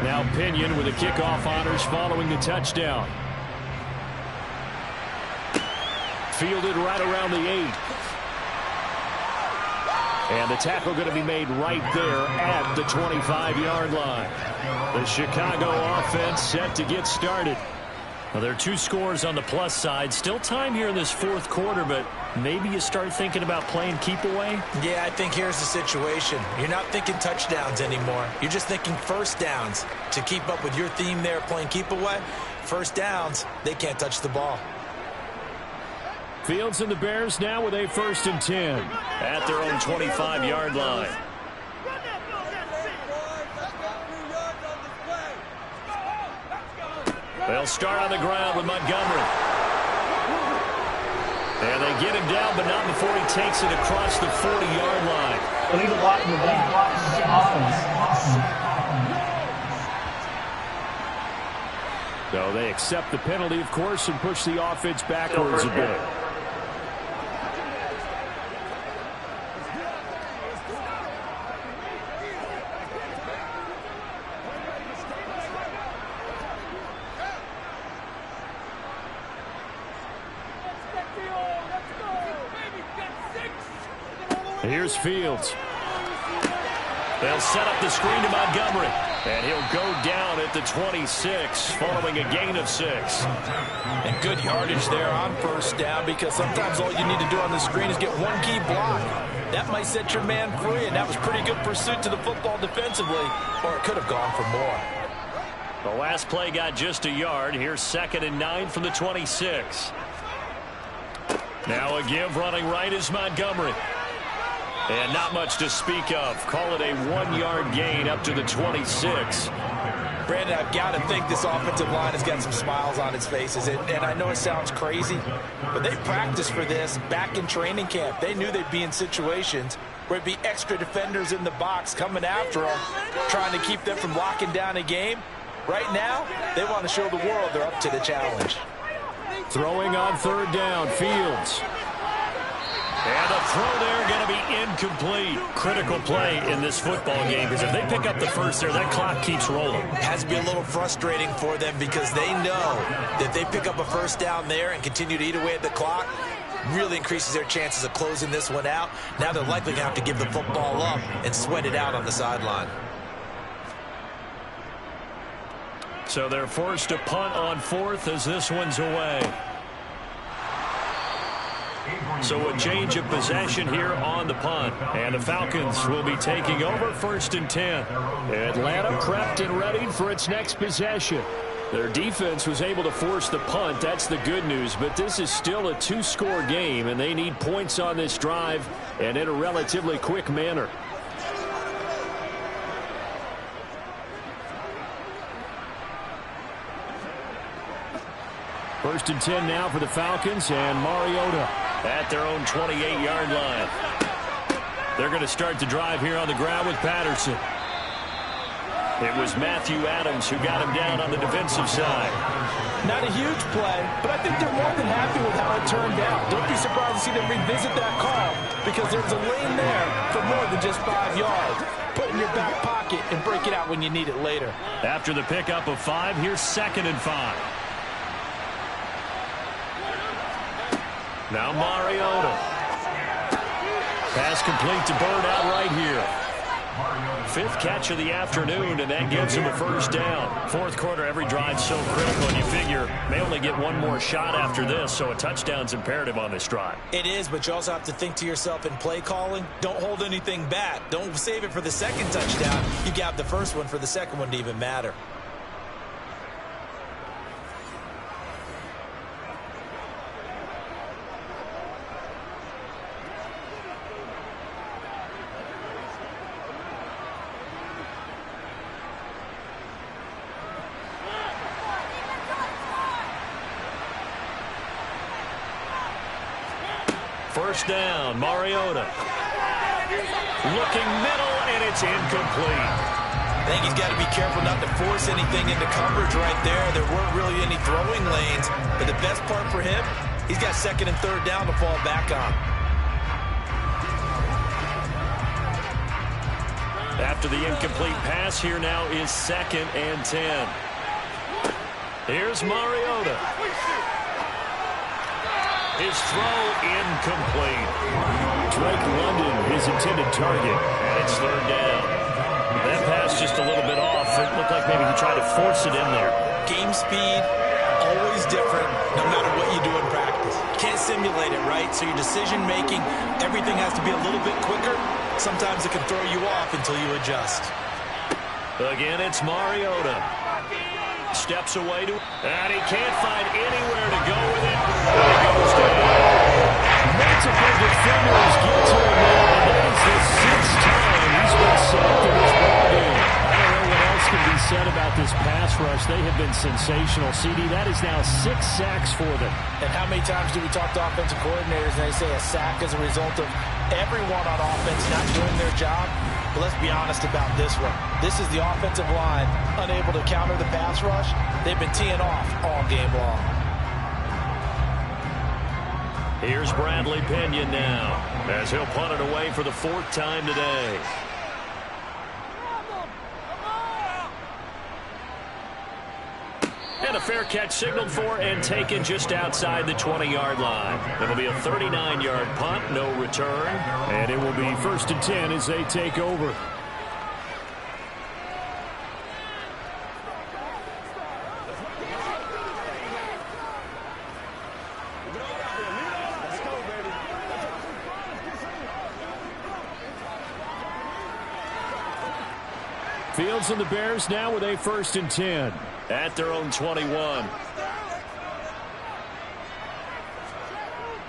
Now Pinion with the kickoff honors following the touchdown. Fielded right around the 8. And the tackle going to be made right there at the 25-yard line. The Chicago offense set to get started. Well, there are 2 scores on the plus side. Still time here in this fourth quarter, but maybe you start thinking about playing keep away? Yeah, I think here's the situation. You're not thinking touchdowns anymore. You're just thinking first downs. To keep up with your theme there, playing keep away, first downs, they can't touch the ball. Fields and the Bears now with a 1st and 10 at their own 25-yard line. They'll start on the ground with Montgomery. And they get him down, but not before he takes it across the 40-yard line. So they accept the penalty, of course, and push the offense backwards a bit. Here's Fields. They'll set up the screen to Montgomery. And he'll go down at the 26 following a gain of 6. And good yardage there on first down, because sometimes all you need to do on the screen is get one key block. That might set your man free, and that was pretty good pursuit to the football defensively, or it could have gone for more. The last play got just a yard. Here's 2nd and 9 from the 26. Now a give running right is Montgomery. And not much to speak of. Call it a 1-yard gain up to the 26. Brandon, I've got to think this offensive line has got some smiles on its faces. And I know it sounds crazy, but they practiced for this back in training camp. They knew they'd be in situations where it'd be extra defenders in the box coming after them, trying to keep them from locking down a game. Right now, they want to show the world they're up to the challenge. Throwing on 3rd down, Fields. And the throw there going to be incomplete. Critical play in this football game, because if they pick up the first there, that clock keeps rolling. It has to be a little frustrating for them, because they know that they pick up a first down there and continue to eat away at the clock, really increases their chances of closing this one out. Now they're likely going to have to give the football up and sweat it out on the sideline. So they're forced to punt on 4th as this one's away. So a change of possession here on the punt. And the Falcons will be taking over 1st and 10. Atlanta prepped and ready for its next possession. Their defense was able to force the punt. That's the good news. But this is still a 2-score game, and they need points on this drive and in a relatively quick manner. First and 10 now for the Falcons, and Mariota at their own 28-yard line. They're going to start the drive here on the ground with Patterson. It was Matthew Adams who got him down on the defensive side. Not a huge play, but I think they're more than happy with how it turned out. Don't be surprised to see them revisit that call because there's a lane there for more than just 5 yards. Put it in your back pocket and break it out when you need it later. After the pickup of 5, here's 2nd and 5. Now Mariota. Pass complete to Bird out right here. 5th catch of the afternoon, and that gives him a first down. 4th quarter, every drive's so critical, and you figure may only get one more shot after this, so a touchdown's imperative on this drive. It is, but you also have to think to yourself in play calling, don't hold anything back. Don't save it for the 2nd touchdown. You got the first one for the 2nd one to even matter. First down, Mariota. Looking middle, and it's incomplete. I think he's got to be careful not to force anything into coverage right there. There weren't really any throwing lanes, but the best part for him, he's got 2nd and 3rd down to fall back on. After the incomplete pass, here now is 2nd and 10. Here's Mariota. His throw incomplete. Drake London, his intended target, and it's 3rd down. That pass just a little bit off. It looked like maybe he tried to force it in there. Game speed, always different, no matter what you do in practice. You can't simulate it, right? So your decision-making, everything has to be a little bit quicker. Sometimes it can throw you off until you adjust. Again, it's Mariota. Steps away to, and he can't find anywhere to go with it. And he goes down. Multiple defenders get to him now, and that is the 6th time he's been sacked in this ballgame. I don't know what else can be said about this pass rush. They have been sensational. CD, that is now 6 sacks for them. And how many times do we talk to offensive coordinators and they say a sack is a result of everyone on offense not doing their job? But let's be honest about this one. This is the offensive line unable to counter the pass rush. They've been teeing off all game long. Here's Bradley Pinion now as he'll punt it away for the 4th time today. And a fair catch signaled for and taken just outside the 20-yard line. It'll be a 39-yard punt, no return. And it will be 1st and 10 as they take over. Fields and the Bears now with a 1st and 10. At their own 21.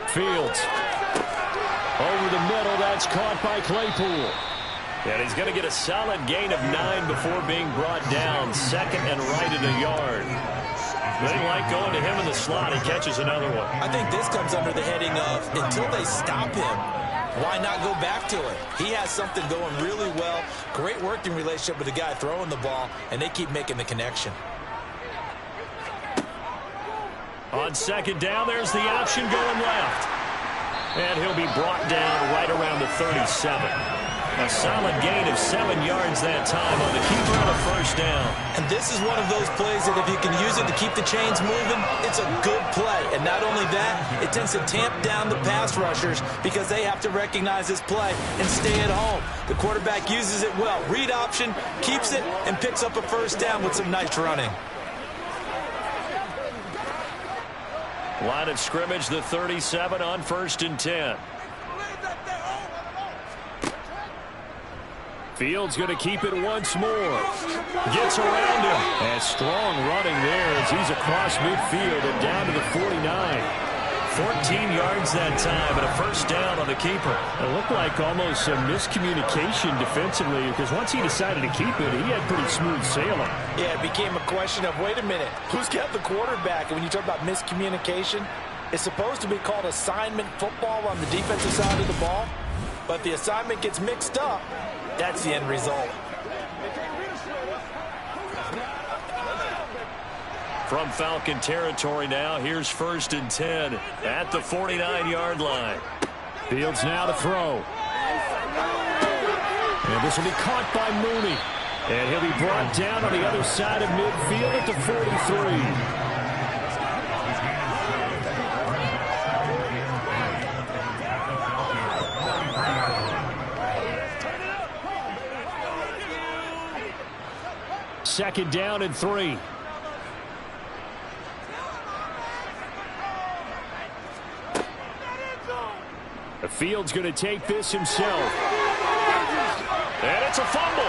Fields. Over the middle, that's caught by Claypool. And he's going to get a solid gain of 9 before being brought down. 2nd and right at a yard. They like going to him in the slot. He catches another one. I think this comes under the heading of until they stop him, why not go back to it? He has something going really well. Great working relationship with the guy throwing the ball, and they keep making the connection. On 2nd down, there's the option going left. And he'll be brought down right around the 37. A solid gain of 7 yards that time on the keeper and a 1st down. And this is one of those plays that if you can use it to keep the chains moving, it's a good play. And not only that, it tends to tamp down the pass rushers because they have to recognize this play and stay at home. The quarterback uses it well. Read option, keeps it, and picks up a 1st down with some nice running. Line of scrimmage, the 37 on 1st and 10. Fields going to keep it once more. Gets around him. And strong running there as he's across midfield and down to the 49. 14 yards that time and a first down on the keeper. It looked like almost some miscommunication defensively because once he decided to keep it, he had pretty smooth sailing. Yeah, it became a question of, wait a minute, who's got the quarterback? And when you talk about miscommunication, it's supposed to be called assignment football on the defensive side of the ball. But the assignment gets mixed up. That's the end result. From Falcon territory now, here's 1st and 10 at the 49-yard line. Fields now to throw. And this will be caught by Mooney. And he'll be brought down on the other side of midfield at the 43. Second down and 3. The Fields going to take this himself. And it's a fumble.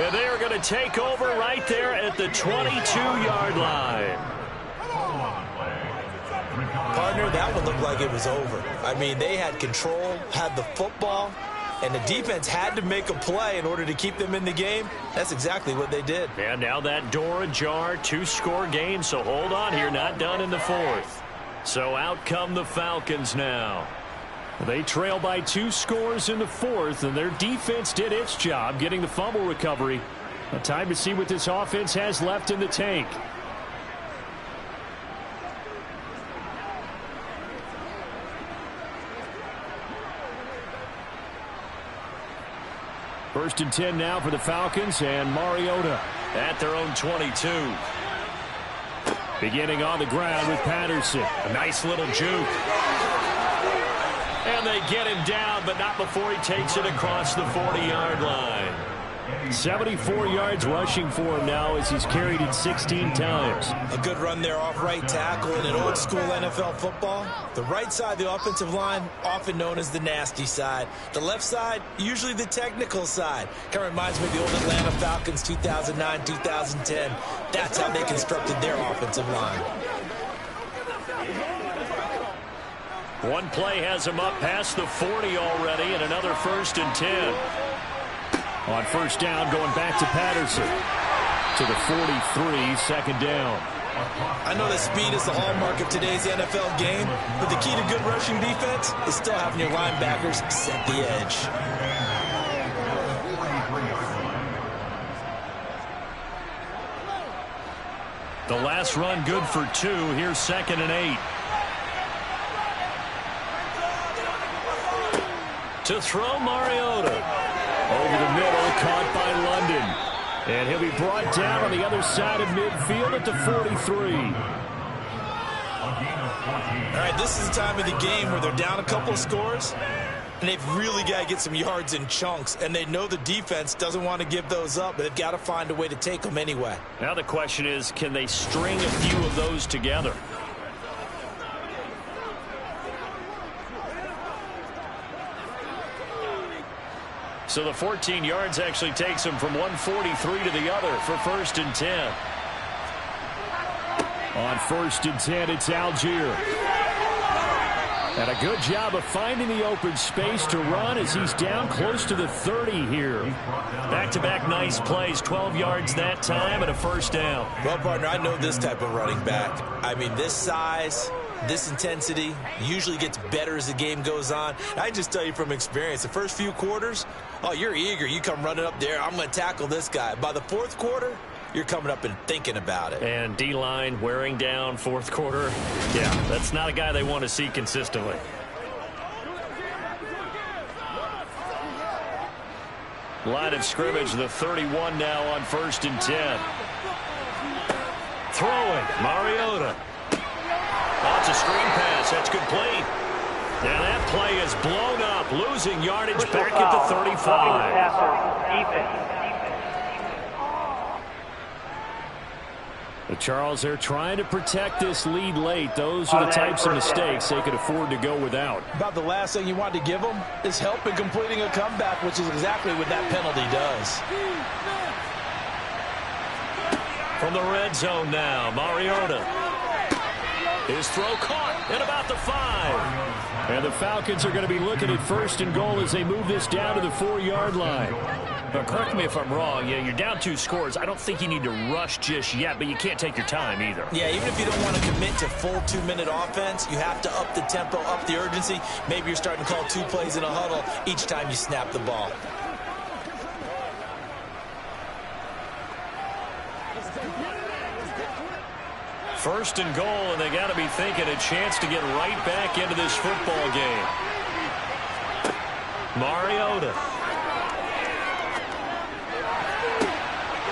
And they are going to take over right there at the 22-yard line. Partner, that one looked like it was over. I mean, they had control, had the football, and the defense had to make a play in order to keep them in the game. That's exactly what they did. And now that door ajar, 2-score game, so hold on here, not done in the 4th. So out come the Falcons now. They trail by 2 scores in the 4th, and their defense did its job getting the fumble recovery. Now, time to see what this offense has left in the tank. First and 10 now for the Falcons, and Mariota at their own 22. Beginning on the ground with Patterson. A nice little juke. And they get him down, but not before he takes it across the 40-yard line. 74 yards rushing for him now as he's carried it 16 times. A good run there off right tackle in an old-school NFL football. The right side of the offensive line, often known as the nasty side. The left side, usually the technical side. Kind of reminds me of the old Atlanta Falcons 2009, 2010. That's how they constructed their offensive line. One play has him up past the 40 already, and another 1st and 10. On first down, going back to Patterson. To the 43, second down. I know that speed is the hallmark of today's NFL game, but the key to good rushing defense is still having your linebackers set the edge. The last run good for 2. Here's 2nd and 8. To throw Mariota. Over the middle, caught by London. And he'll be brought down on the other side of midfield at the 43. All right, this is the time of the game where they're down a couple of scores, and they've really got to get some yards in chunks, and they know the defense doesn't want to give those up, but they've got to find a way to take them anyway. Now the question is, can they string a few of those together? So the 14 yards actually takes him from 143 to the other for 1st and 10. On 1st and 10, it's Algier. And a good job of finding the open space to run as he's down close to the 30 here. Back-to-back nice plays, 12 yards that time and a first down. Well, partner, I know this type of running back. I mean, this size, this intensity usually gets better as the game goes on. I just tell you from experience, the first few quarters, oh, you're eager. You come running up there, I'm going to tackle this guy. By the 4th quarter, you're coming up and thinking about it. And D-line wearing down 4th quarter. Yeah, that's not a guy they want to see consistently. Line of scrimmage, the 31 now on 1st and 10. Throwing, Mariota. Lots of screen pass. That's complete. And that play is blown up, losing yardage back at the 35. But Charles, they're trying to protect this lead late. Those are the types of mistakes they could afford to go without. About the last thing you want to give them is help in completing a comeback, which is exactly what that penalty does. From the red zone now, Mariota. His throw caught at about the 5. And the Falcons are going to be looking at 1st and goal as they move this down to the 4-yard line. But correct me if I'm wrong. Yeah, you're down 2 scores. I don't think you need to rush just yet, but you can't take your time either. Yeah, even if you don't want to commit to full 2-minute offense, you have to up the tempo, up the urgency. Maybe you're starting to call 2 plays in a huddle each time you snap the ball. First and goal, and they got to be thinking a chance to get right back into this football game. Mariota.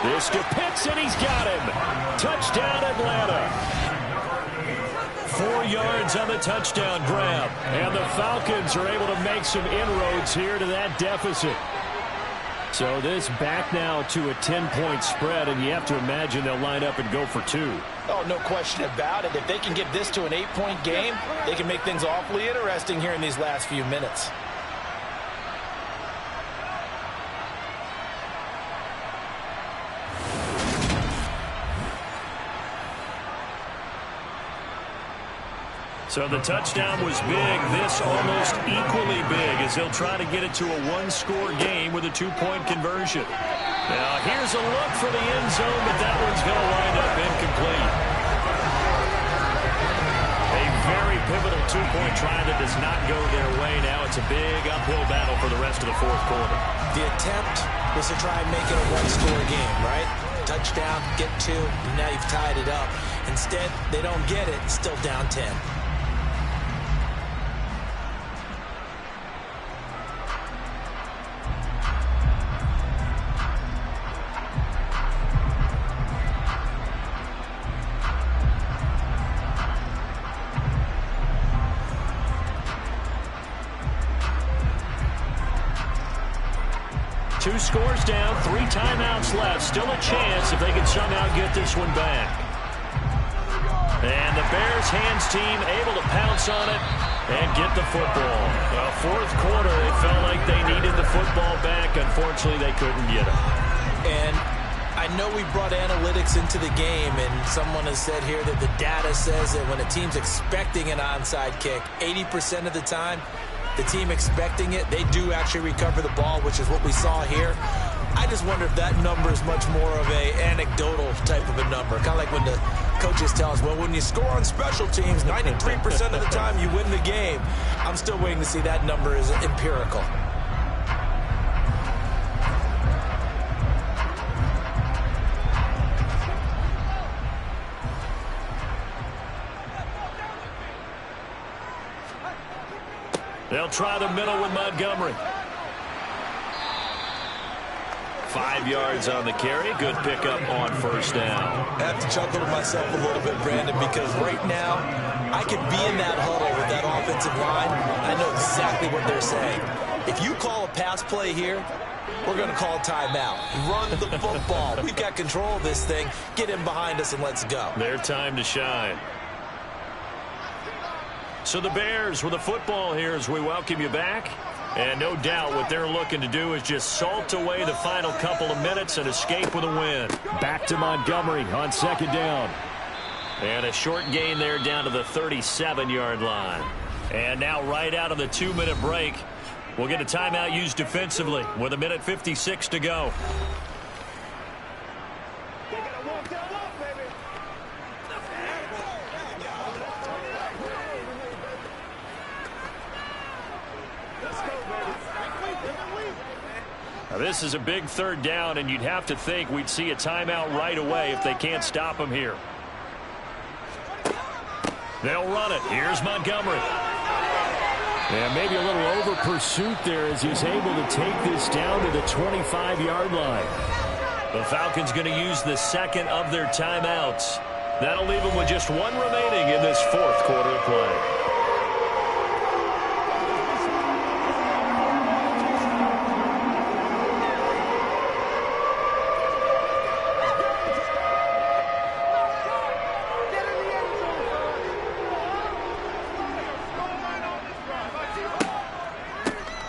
This to Pitts, and he's got him. Touchdown, Atlanta. 4 yards on the touchdown grab. And the Falcons are able to make some inroads here to that deficit. So this back now to a 10-point spread, and you have to imagine they'll line up and go for 2. Oh, no question about it. If they can get this to an 8-point game, they can make things awfully interesting here in these last few minutes. So the touchdown was big. This almost equally big as they'll try to get it to a 1-score game with a 2-point conversion. Now here's a look for the end zone, but that one's going to wind up incomplete. A very pivotal 2-point try that does not go their way. Now it's a big uphill battle for the rest of the 4th quarter. The attempt was to try and make it a 1-score game, right? Touchdown, get 2, and now you've tied it up. Instead, they don't get it, still down 10. Two scores down, 3 timeouts left. Still a chance if they can somehow get this one back. And the Bears hands team able to pounce on it and get the football. Well, 4th quarter, it felt like they needed the football back. Unfortunately, they couldn't get it. And I know we brought analytics into the game, and someone has said here that the data says that when a team's expecting an onside kick, 80% of the time, the team expecting it, they do actually recover the ball, which is what we saw here. I just wonder if that number is much more of a anecdotal type of a number. Kind of like when the coaches tell us, well, when you score on special teams, 93% of the time you win the game. I'm still waiting to see that number is empirical. They'll try the middle with Montgomery. 5 yards on the carry. Good pickup on 1st down. I have to chuckle to myself a little bit, Brandon, because right now I could be in that huddle with that offensive line. I know exactly what they're saying. If you call a pass play here, we're going to call timeout. Run the football. We've got control of this thing. Get in behind us and let's go. Their time to shine. So the Bears with the football here as we welcome you back. And no doubt what they're looking to do is just salt away the final couple of minutes and escape with a win. Back to Montgomery on 2nd down. And a short gain there down to the 37-yard line. And now right out of the 2-minute break, we'll get a timeout used defensively with 1:56 to go. Now, this is a big 3rd down, and you'd have to think we'd see a timeout right away if they can't stop them here. They'll run it. Here's Montgomery. Yeah, maybe a little over pursuit there as he's able to take this down to the 25-yard line. The Falcons going to use the 2nd of their timeouts. That'll leave them with just 1 remaining in this 4th quarter of play.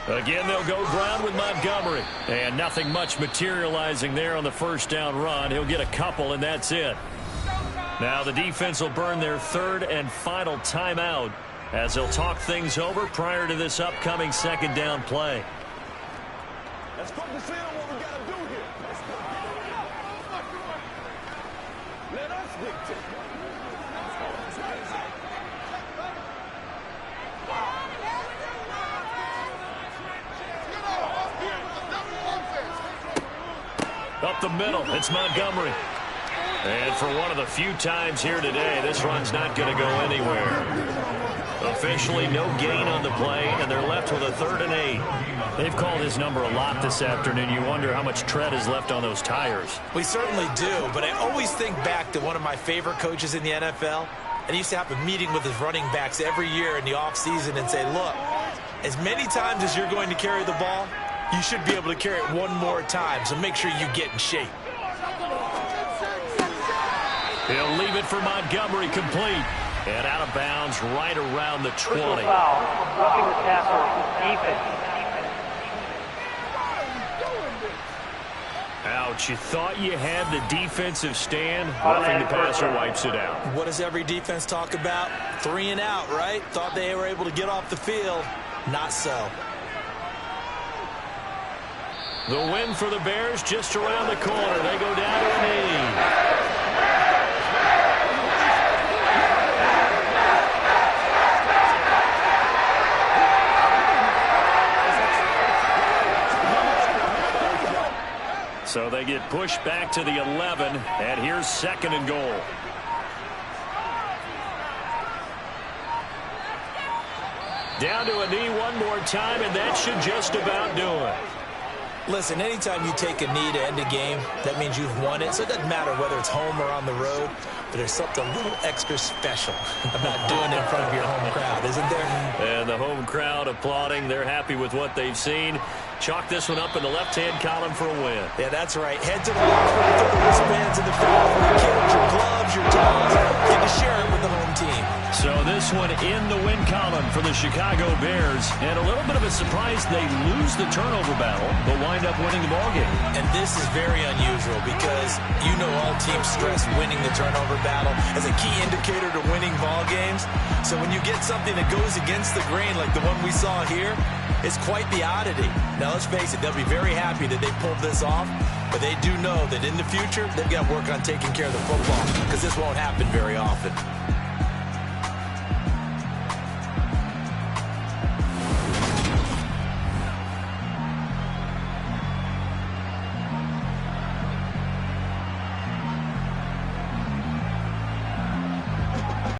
Again, they'll go ground with Montgomery. And nothing much materializing there on the first down run. He'll get a couple, and that's it. Now the defense will burn their third and final timeout as they'll talk things over prior to this upcoming second down play. Let's focus in on what we got to do here. Let us dictate. Up the middle, it's Montgomery. And for one of the few times here today, this run's not going to go anywhere. Officially no gain on the play, and they're left with a 3rd and 8. They've called his number a lot this afternoon. You wonder how much tread is left on those tires. We certainly do, but I always think back to one of my favorite coaches in the NFL. And he used to have a meeting with his running backs every year in the offseason and say, look, as many times as you're going to carry the ball, you should be able to carry it one more time, so make sure you get in shape. He'll leave it for Montgomery, complete. And out of bounds right around the 20. Foul. Roughing the passer. Defense. Ouch, you thought you had the defensive stand. Roughing the passer wipes it out. What does every defense talk about? 3 and out, right? Thought they were able to get off the field. Not so. The win for the Bears just around the corner. They go down to a knee. So they get pushed back to the 11, and here's 2nd and goal. Down to a knee one more time, and that should just about do it. Listen, anytime you take a knee to end a game, that means you've won it. So it doesn't matter whether it's home or on the road, but there's something a little extra special about doing it in front of your home crowd, isn't there? And the home crowd applauding. They're happy with what they've seen. Chalk this one up in the left-hand column for a win. Yeah, that's right. Head to the locker room, throw the wristbands in the foul for your kids, your gloves, your towels. Get to share it with the home team. So this one in the win column for the Chicago Bears. And a little bit of a surprise, they lose the turnover battle, but wind up winning the ballgame. And this is very unusual because you know all teams stress winning the turnover battle as a key indicator to winning ball games. So when you get something that goes against the grain like the one we saw here, it's quite the oddity. Now, let's face it, they'll be very happy that they pulled this off, but they do know that in the future, they've got to work on taking care of the football because this won't happen very often.